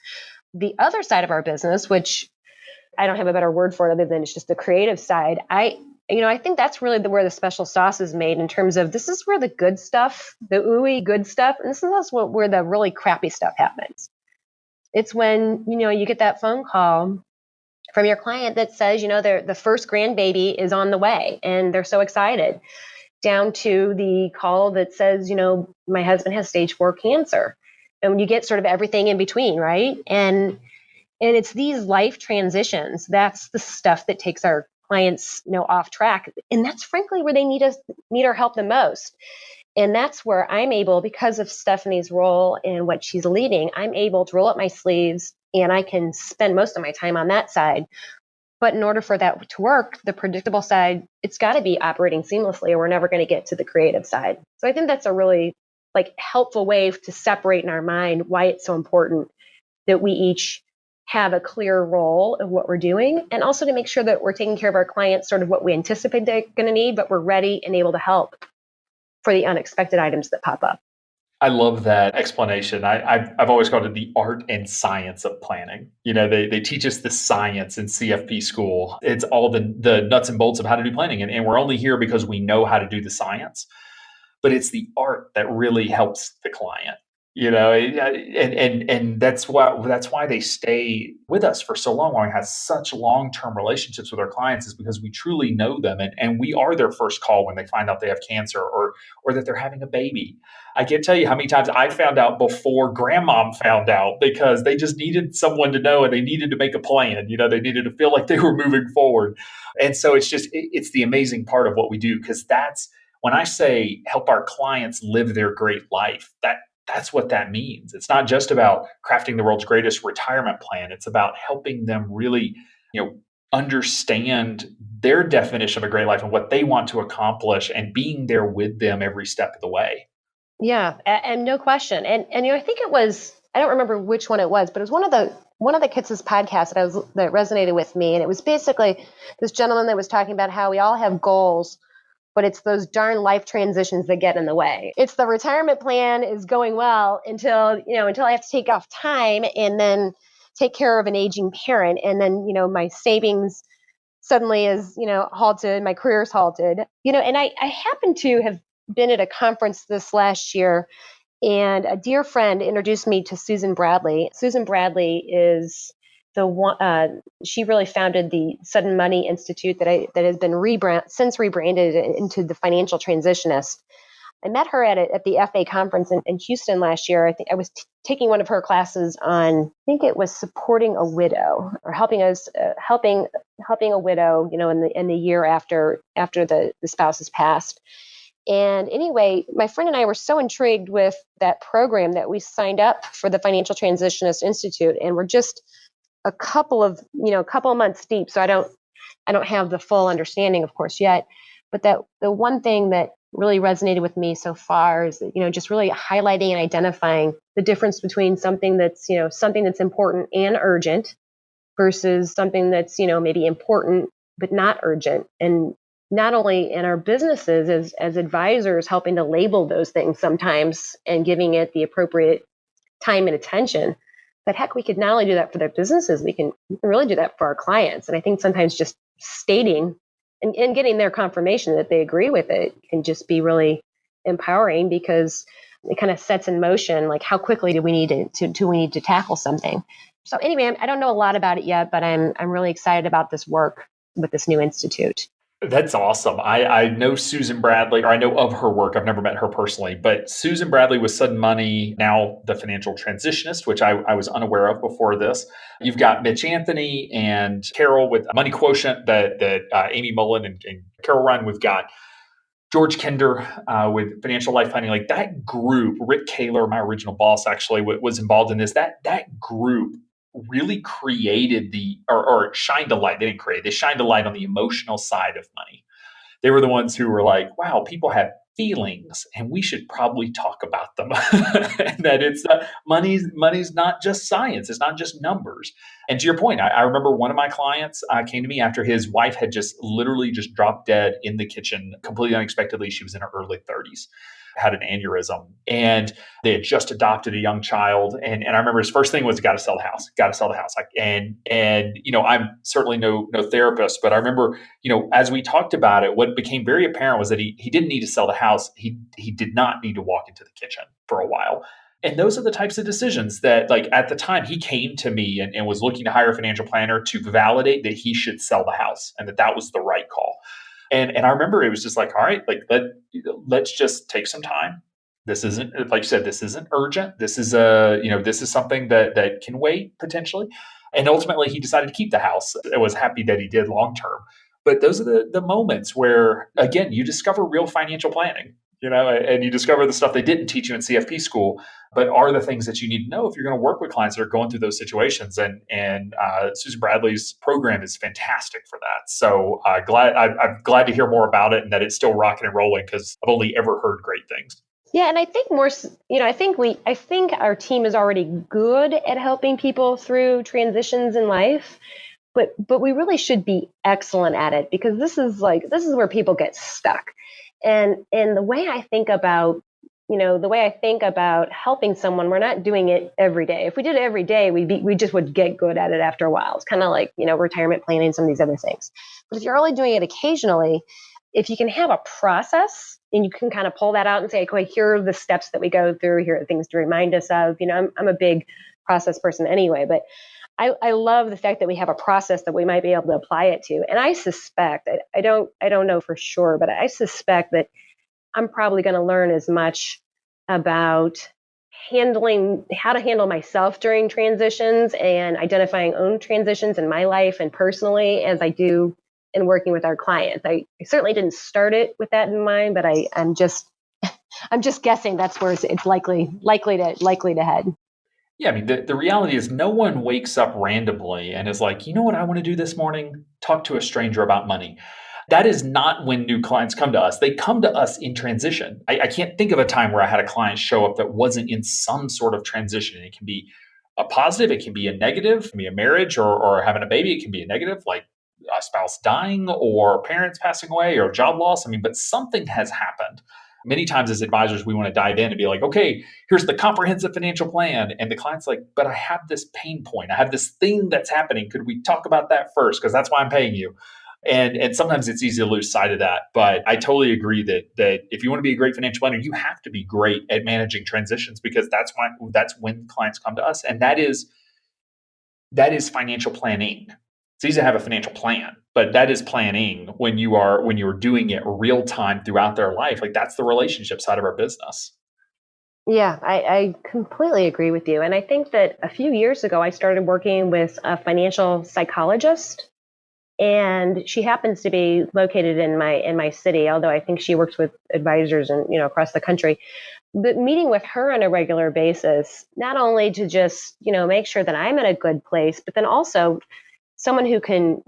the other side of our business, which I don't have a better word for it other than it's just the creative side, I think that's really where the special sauce is made in terms of this is where the good stuff, the ooey good stuff, and this is where the really crappy stuff happens. It's when, you get that phone call from your client that says, the first grandbaby is on the way and they're so excited, down to the call that says, my husband has stage 4 cancer. And you get sort of everything in between, right? And it's these life transitions. That's the stuff that takes our clients, off track. And that's frankly where they need our help the most. And that's where I'm able, because of Stephanie's role and what she's leading, I'm able to roll up my sleeves and I can spend most of my time on that side. But in order for that to work, the predictable side, it's got to be operating seamlessly or we're never going to get to the creative side. So I think that's a really helpful way to separate in our mind why it's so important that we each have a clear role of what we're doing, and also to make sure that we're taking care of our clients, sort of what we anticipate they're going to need, but we're ready and able to help for the unexpected items that pop up. I love that explanation. I've always called it the art and science of planning. They teach us the science in CFP school. It's all the nuts and bolts of how to do planning. And we're only here because we know how to do the science. But it's the art that really helps the client. And that's why they stay with us for so long. Why we have such long-term relationships with our clients is because we truly know them, and we are their first call when they find out they have cancer or that they're having a baby. I can't tell you how many times I found out before grandmom found out because they just needed someone to know and they needed to make a plan. They needed to feel like they were moving forward. And so it's the amazing part of what we do, because that's when I say help our clients live their great life, that's what that means. It's not just about crafting the world's greatest retirement plan. It's about helping them really, understand their definition of a great life and what they want to accomplish, and being there with them every step of the way. Yeah, and no question. And I think it was, I don't remember which one it was, but it was one of the Kids' podcasts that resonated with me. And it was basically this gentleman that was talking about how we all have goals, but it's those darn life transitions that get in the way. It's the retirement plan is going well until I have to take off time and then take care of an aging parent. And then, my savings suddenly is, halted, my career's halted, and I happen to have been at a conference this last year, and a dear friend introduced me to Susan Bradley. Susan Bradley is the one, she really founded the Sudden Money Institute that has been rebranded into the Financial Transitionist. I met her at the FA conference in Houston last year. I think I was taking one of her classes on, I think it was supporting a widow or helping a widow, in the year after the spouse has passed. And anyway, my friend and I were so intrigued with that program that we signed up for the Financial Transitionist Institute, and we're just a couple of months deep. So I don't have the full understanding, of course, yet. But that the one thing that really resonated with me so far is that, just really highlighting and identifying the difference between something that's important and urgent versus something that's, maybe important but not urgent. And not only in our businesses as advisors, helping to label those things sometimes and giving it the appropriate time and attention. But heck, we could not only do that for their businesses, we can really do that for our clients. And I think sometimes just stating and getting their confirmation that they agree with it can just be really empowering, because it kind of sets in motion, like, how quickly do we need to tackle something. So anyway, I don't know a lot about it yet, but I'm really excited about this work with this new institute. That's awesome. I know Susan Bradley, or I know of her work. I've never met her personally, but Susan Bradley with Sudden Money, now the Financial Transitionist, which I was unaware of before this. You've got Mitch Anthony and Carol with Money Quotient that Amy Mullen and Carol run. We've got George Kinder with Financial Life Planning. Like that group, Rick Kaler, my original boss, actually was involved in this. That group really created or shined a light. They shined a light on the emotional side of money. They were the ones who were like, wow, people have feelings and we should probably talk about them. And that it's money's not just science. It's not just numbers. And to your point, I remember one of my clients came to me after his wife had just literally just dropped dead in the kitchen completely unexpectedly. She was in her early 30s, had an aneurysm, and they had just adopted a young child. And I remember his first thing was, got to sell the house, got to sell the house. And I'm certainly no therapist, but I remember, as we talked about it, what became very apparent was that he didn't need to sell the house. He did not need to walk into the kitchen for a while. And those are the types of decisions that, like, at the time he came to me and was looking to hire a financial planner to validate that he should sell the house and that was the right call. And I remember it was just like, all right, like let's just take some time. This isn't, like you said, this isn't urgent. This is this is something that can wait potentially. And ultimately he decided to keep the house. I was happy that he did long term. But those are the moments where, again, you discover real financial planning, and you discover the stuff they didn't teach you in CFP school, but are the things that you need to know if you're going to work with clients that are going through those situations. And Susan Bradley's program is fantastic for that. So I'm glad to hear more about it and that it's still rocking and rolling, because I've only ever heard great things. Yeah, and I think I think our team is already good at helping people through transitions in life, but we really should be excellent at it, because this is where people get stuck. And the way I think about helping someone, we're not doing it every day. If we did it every day, we just would get good at it after a while. It's kind of like, retirement planning, some of these other things. But if you're only doing it occasionally, if you can have a process and you can kind of pull that out and say, okay, here are the steps that we go through, here are things to remind us of. I'm a big process person anyway, but I love the fact that we have a process that we might be able to apply it to. And I suspect, I don't know for sure, but I suspect that I'm probably going to learn as much about how to handle myself during transitions and identifying own transitions in my life and personally as I do in working with our clients. I certainly didn't start it with that in mind, but I'm just guessing that's where it's likely to head. Yeah, I mean, the reality is no one wakes up randomly and is like, you know what I want to do this morning? Talk to a stranger about money. That is not when new clients come to us. They come to us in transition. I can't think of a time where I had a client show up that wasn't in some sort of transition. It can be a positive, it can be a negative, it can be a marriage or having a baby. It can be a negative, like a spouse dying or parents passing away or job loss. I mean, but something has happened. Many times as advisors, we want to dive in and be like, okay, here's the comprehensive financial plan. And the client's like, but I have this pain point. I have this thing that's happening. Could we talk about that first? Because that's why I'm paying you. And sometimes it's easy to lose sight of that. But I totally agree that if you want to be a great financial planner, you have to be great at managing transitions, because that's when clients come to us. And that is financial planning. It's easy to have a financial plan, but that is planning when you're doing it real time throughout their life. Like, that's the relationship side of our business. Yeah, I completely agree with you. And I think that a few years ago, I started working with a financial psychologist, and she happens to be located in my city, although I think she works with advisors and across the country. But meeting with her on a regular basis, not only to just make sure that I'm in a good place, but then also someone who can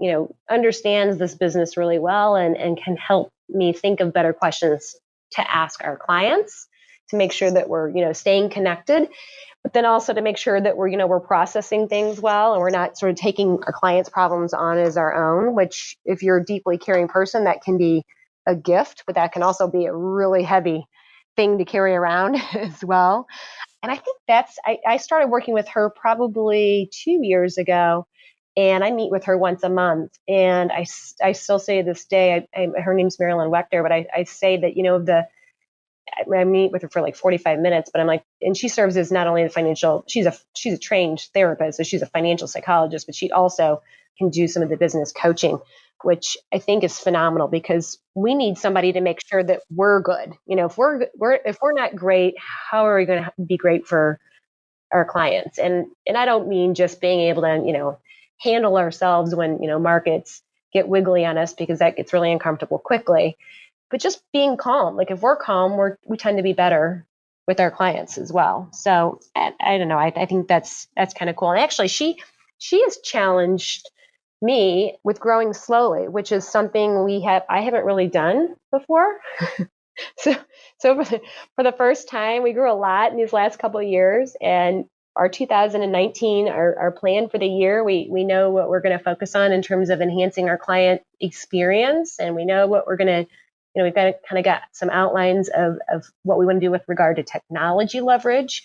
understands this business really well and can help me think of better questions to ask our clients to make sure that we're staying connected, but then also to make sure that we're processing things well and we're not sort of taking our clients' problems on as our own, which if you're a deeply caring person, that can be a gift, but that can also be a really heavy thing to carry around as well. And I think I started working with her probably 2 years ago, and I meet with her once a month. And I still say to this day, her name's Marilyn Wechter, but I say that, I meet with her for like 45 minutes, but I'm like, and she serves as not only she's a trained therapist, so she's a financial psychologist, but she also can do some of the business coaching, which I think is phenomenal, because we need somebody to make sure that we're good. If we're not great, how are we going to be great for our clients? And I don't mean just being able to, handle ourselves when, markets get wiggly on us, because that gets really uncomfortable quickly. But just being calm. Like, if we're calm, we tend to be better with our clients as well. So I don't know. I think that's kind of cool. And actually, she has challenged me with growing slowly, which is something I haven't really done before. So for the first time, we grew a lot in these last couple of years, and our 2019, our plan for the year. We know what we're going to focus on in terms of enhancing our client experience. And we know what we're going to, we've got some outlines of what we want to do with regard to technology leverage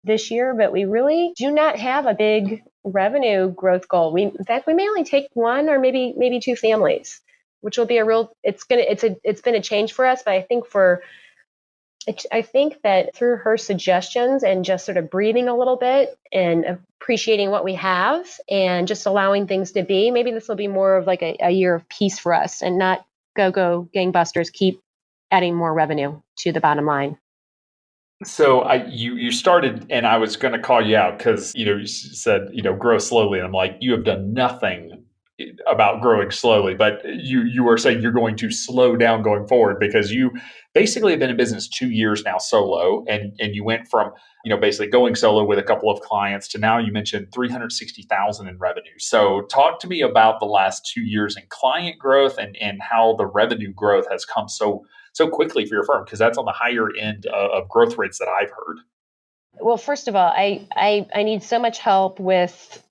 this year, but we really do not have a big revenue growth goal. In fact, we may only take one or maybe two families, which will be it's been a change for us, but I think that through her suggestions and just sort of breathing a little bit and appreciating what we have and just allowing things to be, maybe this will be more of like a year of peace for us and not go gangbusters, keep adding more revenue to the bottom line. So you started, and I was going to call you out because you said grow slowly, and I'm like, you have done nothing about growing slowly, but you were saying you're going to slow down going forward because you basically have been in business 2 years now solo, and you went from basically going solo with a couple of clients to now you mentioned 360,000 in revenue. So talk to me about the last 2 years in client growth and how the revenue growth has come so quickly for your firm, because that's on the higher end of growth rates that I've heard. Well, first of all, I need so much help with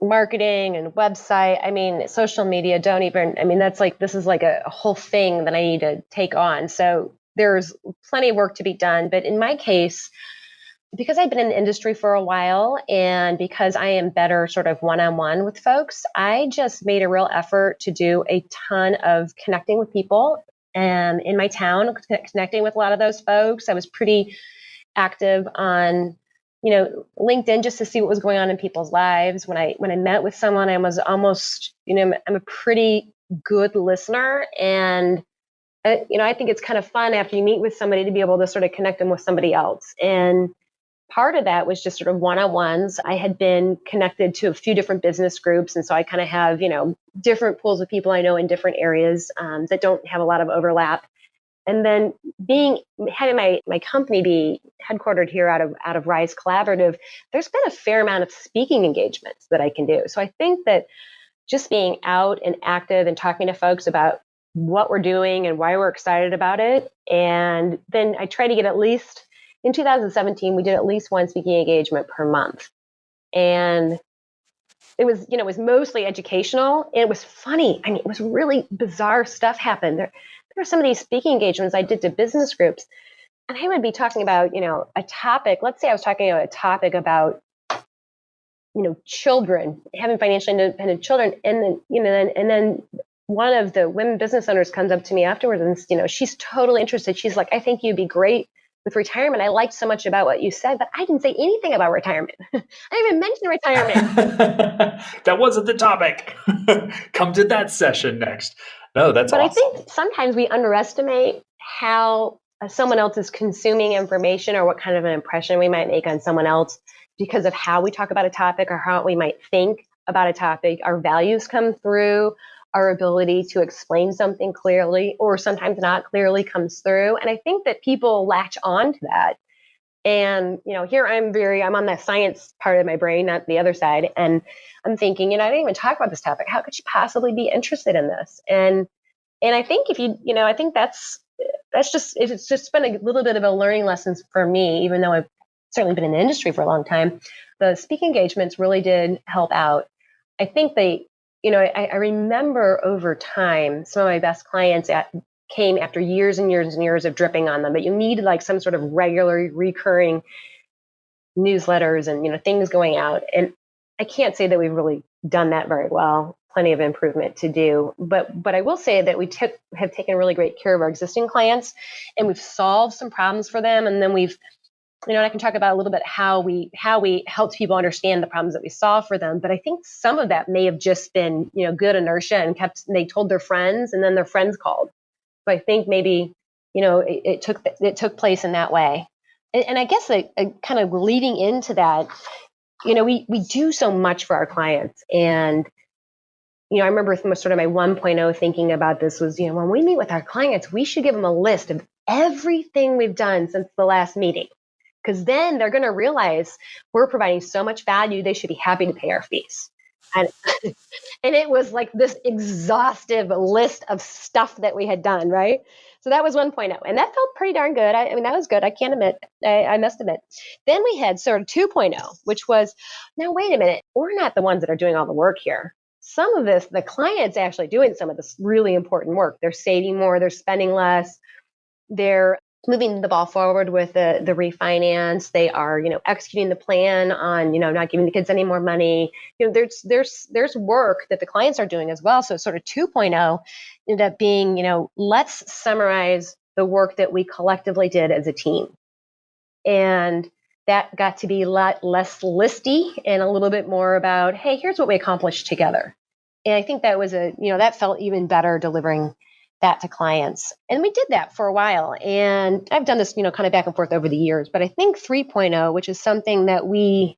marketing and website. I mean, social media, this is like a whole thing that I need to take on. So there's plenty of work to be done. But in my case, because I've been in the industry for a while and because I am better sort of one-on-one with folks, I just made a real effort to do a ton of connecting with people in my town, connecting with a lot of those folks. I was pretty active on, LinkedIn just to see what was going on in people's lives. When I met with someone, I was almost, I'm a pretty good listener. And, I think it's kind of fun after you meet with somebody to be able to sort of connect them with somebody else. And part of that was just sort of one-on-ones. I had been connected to a few different business groups. And so I kind of have, different pools of people I know in different areas that don't have a lot of overlap. And then having my company be headquartered here out of Rise Collaborative, there's been a fair amount of speaking engagements that I can do. So I think that just being out and active and talking to folks about what we're doing and why we're excited about it. And then I try to get in 2017, we did at least one speaking engagement per month. And it was mostly educational. And it was funny. I mean, it was really bizarre stuff happened. There were some of these speaking engagements I did to business groups, and I would be talking about, a topic. Let's say I was talking about a topic about, children, having financially independent children. And then, one of the women business owners comes up to me afterwards and, she's totally interested. She's like, I think you'd be great with retirement. I liked so much about what you said, but I didn't say anything about retirement. I didn't even mention retirement. That wasn't the topic. Come to that session next. No, that's awesome. But I think sometimes we underestimate how someone else is consuming information or what kind of an impression we might make on someone else because of how we talk about a topic or how we might think about a topic. Our values come through. Our ability to explain something clearly or sometimes not clearly comes through. And I think that people latch on to that. And, here I'm on the science part of my brain, not the other side. And I'm thinking, I didn't even talk about this topic. How could you possibly be interested in this? And I think I think it's just been a little bit of a learning lesson for me, even though I've certainly been in the industry for a long time. The speaking engagements really did help out. I think I remember over time, some of my best clients came after years and years and years of dripping on them, but you needed like some sort of regular recurring newsletters and, things going out. And I can't say that we've really done that very well, plenty of improvement to do. But I will say that we have taken really great care of our existing clients and we've solved some problems for them. And then we've, I can talk about a little bit how we helped people understand the problems that we solved for them. But I think some of that may have just been, good inertia and they told their friends and then their friends called. So I think maybe, it took place in that way. And I guess kind of leading into that, we do so much for our clients. And, I remember sort of my 1.0 thinking about this was, when we meet with our clients, we should give them a list of everything we've done since the last meeting. Because then they're going to realize we're providing so much value, they should be happy to pay our fees. And, and it was like this exhaustive list of stuff that we had done, right? So that was 1.0. And that felt pretty darn good. I mean, that was good. I can't admit, I must admit. Then we had sort of 2.0, which was, now, wait a minute, we're not the ones that are doing all the work here. Some of this, the client's actually doing some of this really important work. They're saving more, they're spending less, they're moving the ball forward with the refinance. They are, executing the plan on, not giving the kids any more money. There's work that the clients are doing as well. So sort of 2.0 ended up being, let's summarize the work that we collectively did as a team. And that got to be a lot less listy and a little bit more about, hey, here's what we accomplished together. And I think that was that felt even better delivering that to clients. And we did that for a while. And I've done this, kind of back and forth over the years. But I think 3.0, which is something that we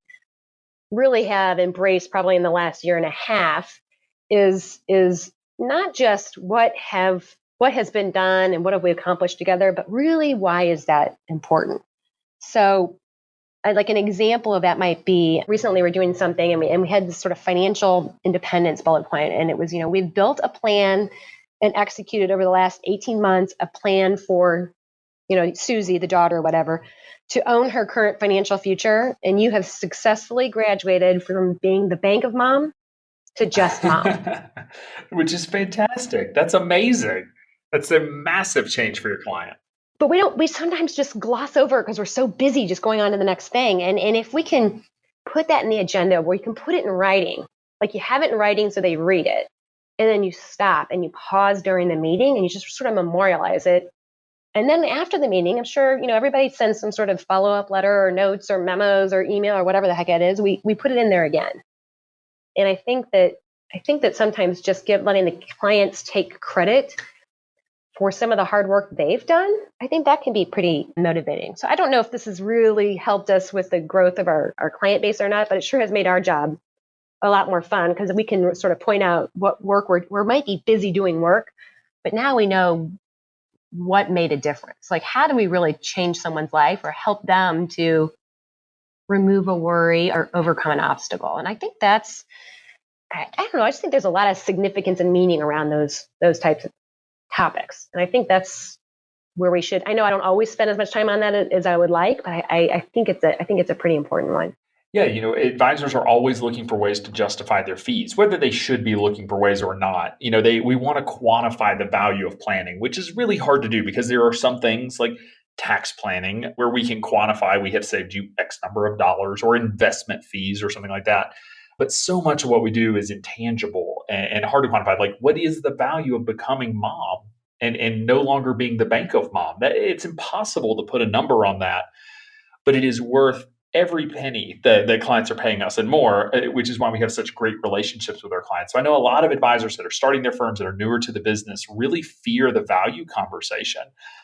really have embraced probably in the last year and a half, is not just what has been done and what have we accomplished together, but really why is that important? So like an example of that might be recently we're doing something and we had this sort of financial independence bullet point. And it was, we've built a plan and executed over the last 18 months a plan for, Susie, the daughter, whatever, to own her current financial future. And you have successfully graduated from being the bank of mom to just mom. Which is fantastic. That's amazing. That's a massive change for your client. But we sometimes just gloss over it because we're so busy just going on to the next thing. And if we can put that in the agenda where you can put it in writing, like you have it in writing so they read it, and then you stop and you pause during the meeting and you just sort of memorialize it. And then after the meeting, I'm sure, everybody sends some sort of follow-up letter or notes or memos or email or whatever the heck it is. We put it in there again. And I think that sometimes just letting the clients take credit for some of the hard work they've done, I think that can be pretty motivating. So I don't know if this has really helped us with the growth of our client base or not, but it sure has made our job a lot more fun because we can sort of point out what work we might be busy doing work, but now we know what made a difference. Like, how do we really change someone's life or help them to remove a worry or overcome an obstacle? And I think I don't know, I just think there's a lot of significance and meaning around those types of topics. And I think that's where we should. I know I don't always spend as much time on that as I would like, but I think it's a pretty important one. Yeah, advisors are always looking for ways to justify their fees, whether they should be looking for ways or not. We want to quantify the value of planning, which is really hard to do because there are some things like tax planning where we can quantify we have saved you X number of dollars, or investment fees or something like that. But so much of what we do is intangible and hard to quantify. Like, what is the value of becoming mom and no longer being the bank of mom? It's impossible to put a number on that, but it is worth every penny that clients are paying us and more, which is why we have such great relationships with our clients. So I know a lot of advisors that are starting their firms that are newer to the business really fear the value conversation.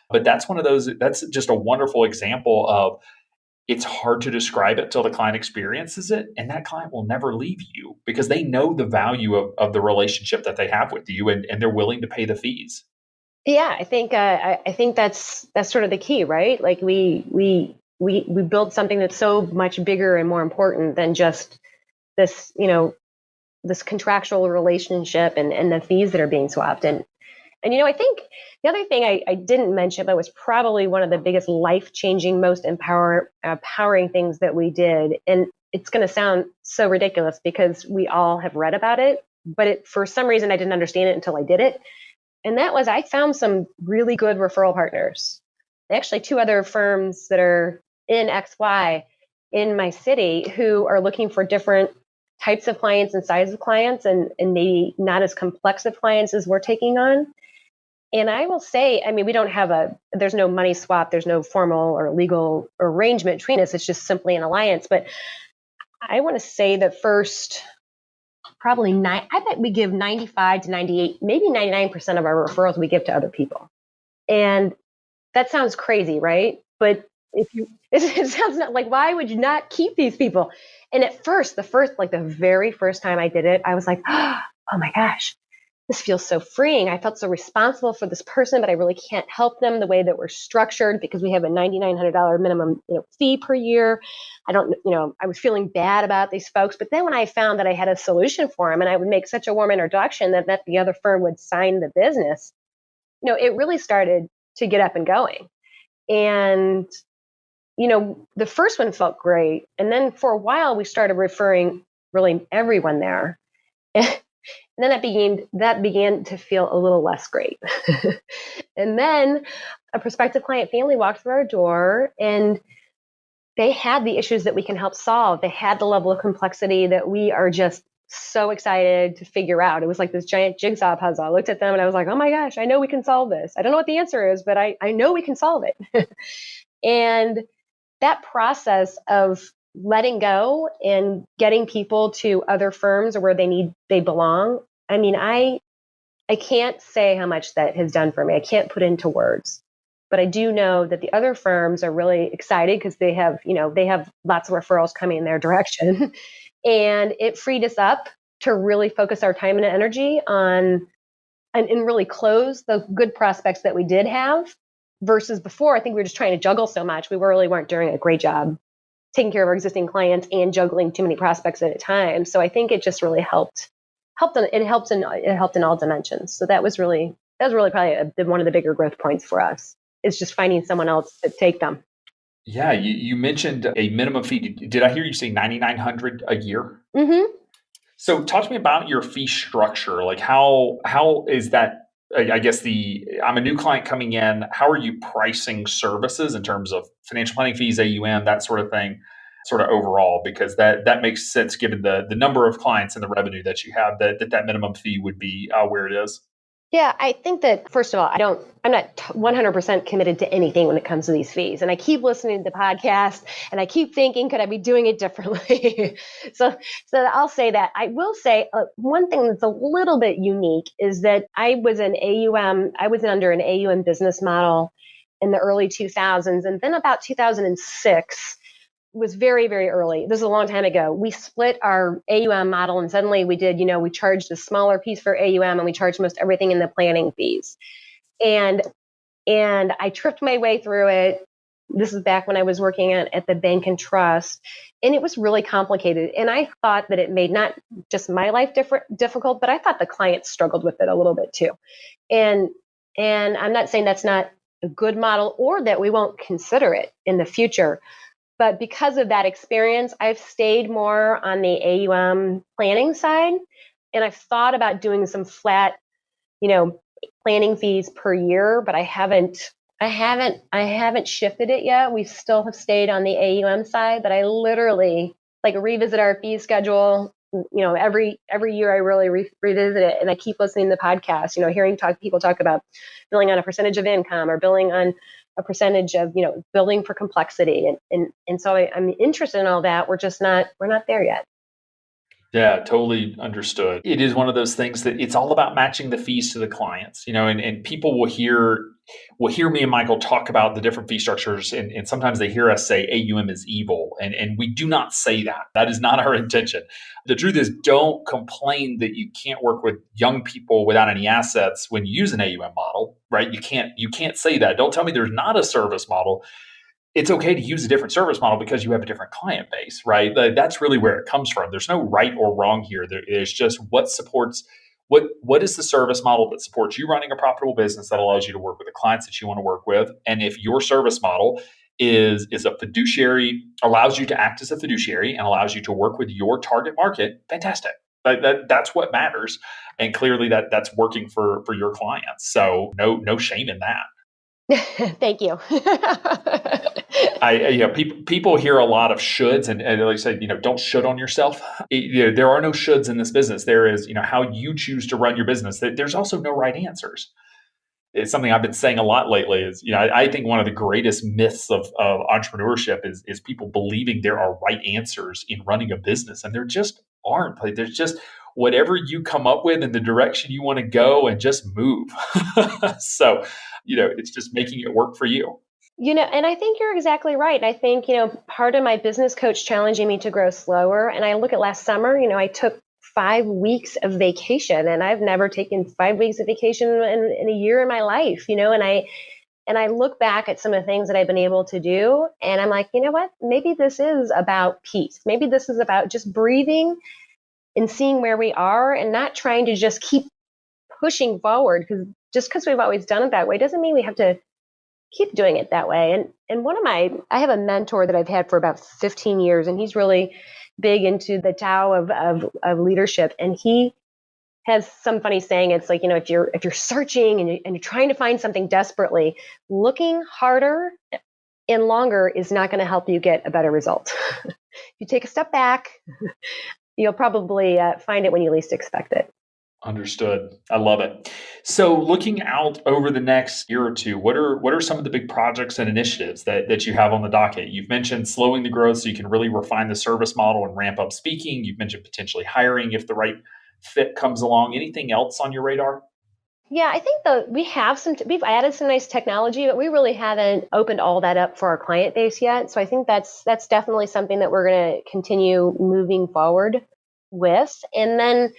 But that's that's just a wonderful example of it's hard to describe it till the client experiences it. And that client will never leave you because they know the value of the relationship that they have with you and they're willing to pay the fees. Yeah, I think that's sort of the key, right? Like we build something that's so much bigger and more important than just this, this contractual relationship and the fees that are being swapped. And I think the other thing I didn't mention, but was probably one of the biggest life-changing, most empowering things that we did. And it's going to sound so ridiculous because we all have read about it, but for some reason I didn't understand it until I did it. And that was, I found some really good referral partners. Actually, 2 other firms that are in XY in my city who are looking for different types of clients and size of clients and maybe not as complex of clients as we're taking on. And I will say, I mean, there's no money swap, there's no formal or legal arrangement between us. It's just simply an alliance. But I want to say that first, I bet we give 95 to 98, maybe 99% of our referrals we give to other people. And that sounds crazy, right? But it sounds not like, why would you not keep these people? And at first, the very first time I did it, I was like, oh my gosh, this feels so freeing. I felt so responsible for this person, but I really can't help them the way that we're structured because we have a $9,900 minimum fee per year. I don't, I was feeling bad about these folks. But then when I found that I had a solution for them and I would make such a warm introduction that the other firm would sign the business, it really started to get up and going. And, the first one felt great. And then for a while, we started referring really everyone there. And then that began to feel a little less great. And then a prospective client family walked through our door and they had the issues that we can help solve. They had the level of complexity that we are just so excited to figure out. It was like this giant jigsaw puzzle. I looked at them and I was like, oh my gosh, I know we can solve this. I don't know what the answer is, but I know we can solve it. And that process of letting go and getting people to other firms or where they belong. I mean, I can't say how much that has done for me. I can't put into words, but I do know that the other firms are really excited because they have lots of referrals coming in their direction. And it freed us up to really focus our time and energy on and really close the good prospects that we did have versus before. I think we were just trying to juggle so much. We really weren't doing a great job taking care of our existing clients and juggling too many prospects at a time. So I think it just really helped. It helped in all dimensions. So that was really probably one of the bigger growth points for us. Is just finding someone else to take them. Yeah, you mentioned a minimum fee. Did I hear you say $9,900 a year? Mm-hmm. So talk to me about your fee structure. Like how is that? I guess I'm a new client coming in. How are you pricing services in terms of financial planning fees, AUM, that sort of thing, sort of overall? Because that makes sense given the number of clients and the revenue that you have. That minimum fee would be where it is. Yeah, I think that first of all, I'm not 100% committed to anything when it comes to these fees. And I keep listening to the podcast and I keep thinking, could I be doing it differently? so I'll say that. I will say one thing that's a little bit unique is that I was under an AUM business model in the early 2000s. And then about 2006, was very, very early. This is a long time ago. We split our AUM model and suddenly we charged a smaller piece for AUM and we charged most everything in the planning fees. And I tripped my way through it. This is back when I was working at the bank and trust, and it was really complicated. And I thought that it made not just my life difficult, but I thought the clients struggled with it a little bit too. And I'm not saying that's not a good model or that we won't consider it in the future. But because of that experience, I've stayed more on the AUM planning side, and I've thought about doing some flat, planning fees per year, but I haven't shifted it yet. We still have stayed on the AUM side, but I literally revisit our fee schedule. Every year I really revisit it, and I keep listening to podcasts. Hearing people talk about billing on a percentage of income or billing on a percentage of, building for complexity. And so I'm interested in all that. We're not there yet. Yeah, totally understood. It is one of those things that it's all about matching the fees to the clients, and people will hear me and Michael talk about the different fee structures. And sometimes they hear us say AUM is evil. And we do not say that. That is not our intention. The truth is, don't complain that you can't work with young people without any assets when you use an AUM model, right? You can't say that. Don't tell me there's not a service model. It's okay to use a different service model because you have a different client base, right? That's really where it comes from. There's no right or wrong here. There's just what is the service model that supports you running a profitable business that allows you to work with the clients that you want to work with. And if your service model is a fiduciary, allows you to act as a fiduciary and allows you to work with your target market, fantastic. That's what matters. And clearly that's working for your clients. So no shame in that. Thank you. People hear a lot of shoulds, and like I say, don't should on yourself. There are no shoulds in this business. There is, how you choose to run your business. There's also no right answers. It's something I've been saying a lot lately. Is I think one of the greatest myths of entrepreneurship is people believing there are right answers in running a business, and there just aren't. There's just whatever you come up with in the direction you want to go, and just move. So, it's just making it work for you. And I think you're exactly right. I think, part of my business coach challenging me to grow slower. And I look at last summer, I took 5 weeks of vacation, and I've never taken 5 weeks of vacation in a year in my life, and I look back at some of the things that I've been able to do, and I'm like, you know what? Maybe this is about peace. Maybe this is about just breathing and seeing where we are and not trying to just keep pushing forward, because just because we've always done it that way doesn't mean we have to keep doing it that way. And I have a mentor that I've had for about 15 years, and he's really big into the Tao of leadership. And he has some funny saying. It's like, if you're searching and you're trying to find something desperately, looking harder and longer is not going to help you get a better result. If you take a step back, you'll probably find it when you least expect it. Understood. I love it. So looking out over the next year or two, what are some of the big projects and initiatives that you have on the docket? You've mentioned slowing the growth so you can really refine the service model and ramp up speaking. You've mentioned potentially hiring if the right fit comes along. Anything else on your radar? Yeah, I think we've added some nice technology, but we really haven't opened all that up for our client base yet. So I think that's definitely something that we're going to continue moving forward with. And then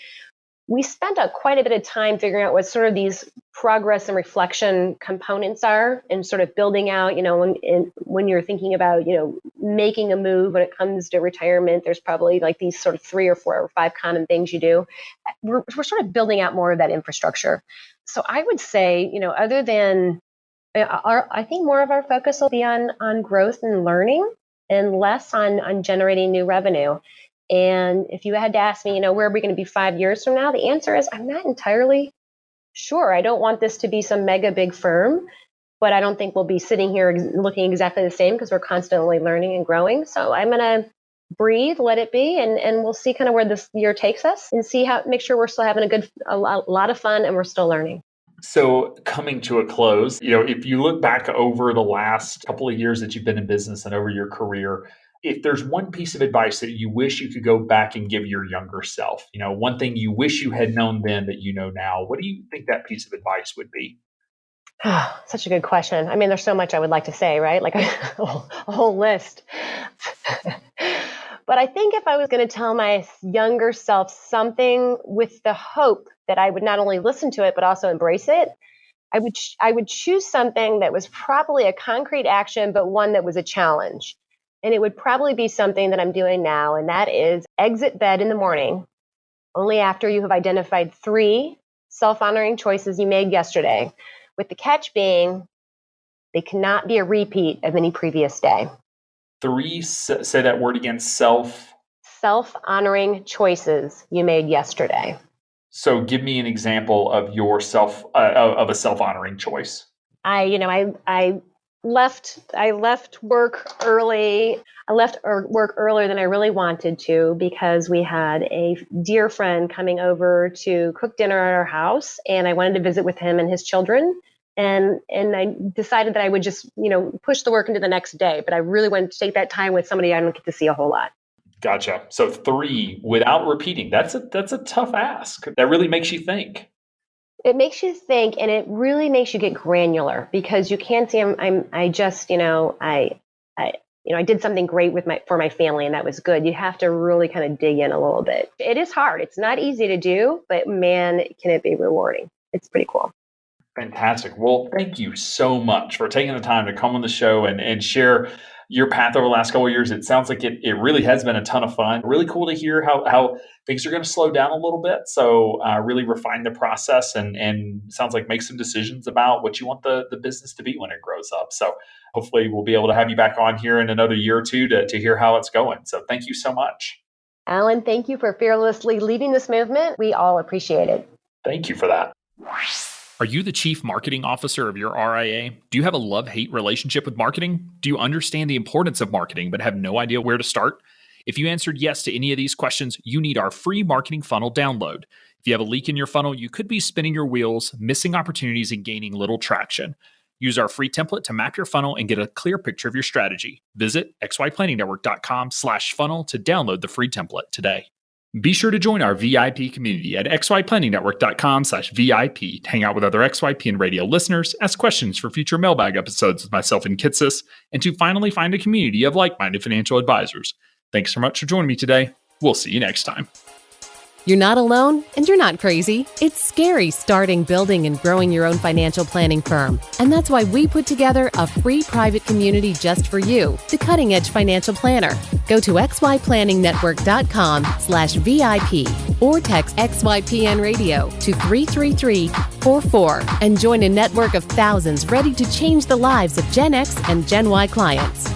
we spent quite a bit of time figuring out what sort of these progress and reflection components are, and sort of building out, when you're thinking about, making a move when it comes to retirement, there's probably like these sort of 3 or 4 or 5 common things you do. We're sort of building out more of that infrastructure. So I would say, other than, I think more of our focus will be on growth and learning and less on generating new revenue. And if you had to ask me, where are we going to be 5 years from now? The answer is I'm not entirely sure. I don't want this to be some mega big firm, but I don't think we'll be sitting here looking exactly the same, because we're constantly learning and growing. So I'm going to breathe, let it be, and we'll see kind of where this year takes us, and make sure we're still having a lot of fun and we're still learning. So coming to a close, if you look back over the last couple of years that you've been in business and over your career, if there's one piece of advice that you wish you could go back and give your younger self, one thing you wish you had known then that you know now, what do you think that piece of advice would be? Such a good question. I mean, there's so much I would like to say, right? Like a whole list. But I think if I was going to tell my younger self something with the hope that I would not only listen to it, but also embrace it, I would choose something that was probably a concrete action, but one that was a challenge. And it would probably be something that I'm doing now, and that is exit bed in the morning only after you have identified 3 self-honoring choices you made yesterday, with the catch being they cannot be a repeat of any previous day. 3, say that word again, self-honoring choices you made yesterday. So give me an example of your of a self-honoring choice. I left work early. I left work earlier than I really wanted to, because we had a dear friend coming over to cook dinner at our house, and I wanted to visit with him and his children. And I decided that I would just, push the work into the next day, but I really wanted to take that time with somebody I don't get to see a whole lot. Gotcha. So 3 without repeating. That's a tough ask. That really makes you think. It makes you think, and it really makes you get granular, because you can't see I did something great for my family, and that was good. You have to really kind of dig in a little bit. It is hard. It's not easy to do, but man, can it be rewarding. It's pretty cool. Fantastic. Well, thank you so much for taking the time to come on the show and share your path over the last couple of years. It sounds like it really has been a ton of fun. Really cool to hear how things are going to slow down a little bit. So really refine the process and sounds like make some decisions about what you want the business to be when it grows up. So hopefully we'll be able to have you back on here in another year or two to hear how it's going. So thank you so much. Alan, thank you for fearlessly leading this movement. We all appreciate it. Thank you for that. Are you the chief marketing officer of your RIA? Do you have a love-hate relationship with marketing? Do you understand the importance of marketing but have no idea where to start? If you answered yes to any of these questions, you need our free marketing funnel download. If you have a leak in your funnel, you could be spinning your wheels, missing opportunities, and gaining little traction. Use our free template to map your funnel and get a clear picture of your strategy. Visit xyplanningnetwork.com/funnel to download the free template today. Be sure to join our VIP community at xyplanningnetwork.com/VIP to hang out with other XYPN radio listeners, ask questions for future mailbag episodes with myself and Kitsis, and to finally find a community of like-minded financial advisors. Thanks so much for joining me today. We'll see you next time. You're not alone, and you're not crazy. It's scary starting, building, and growing your own financial planning firm. And that's why we put together a free private community just for you, the Cutting Edge Financial Planner. Go to xyplanningNetwork.com/VIP or text XYPN Radio to 33344 and join a network of thousands ready to change the lives of Gen X and Gen Y clients.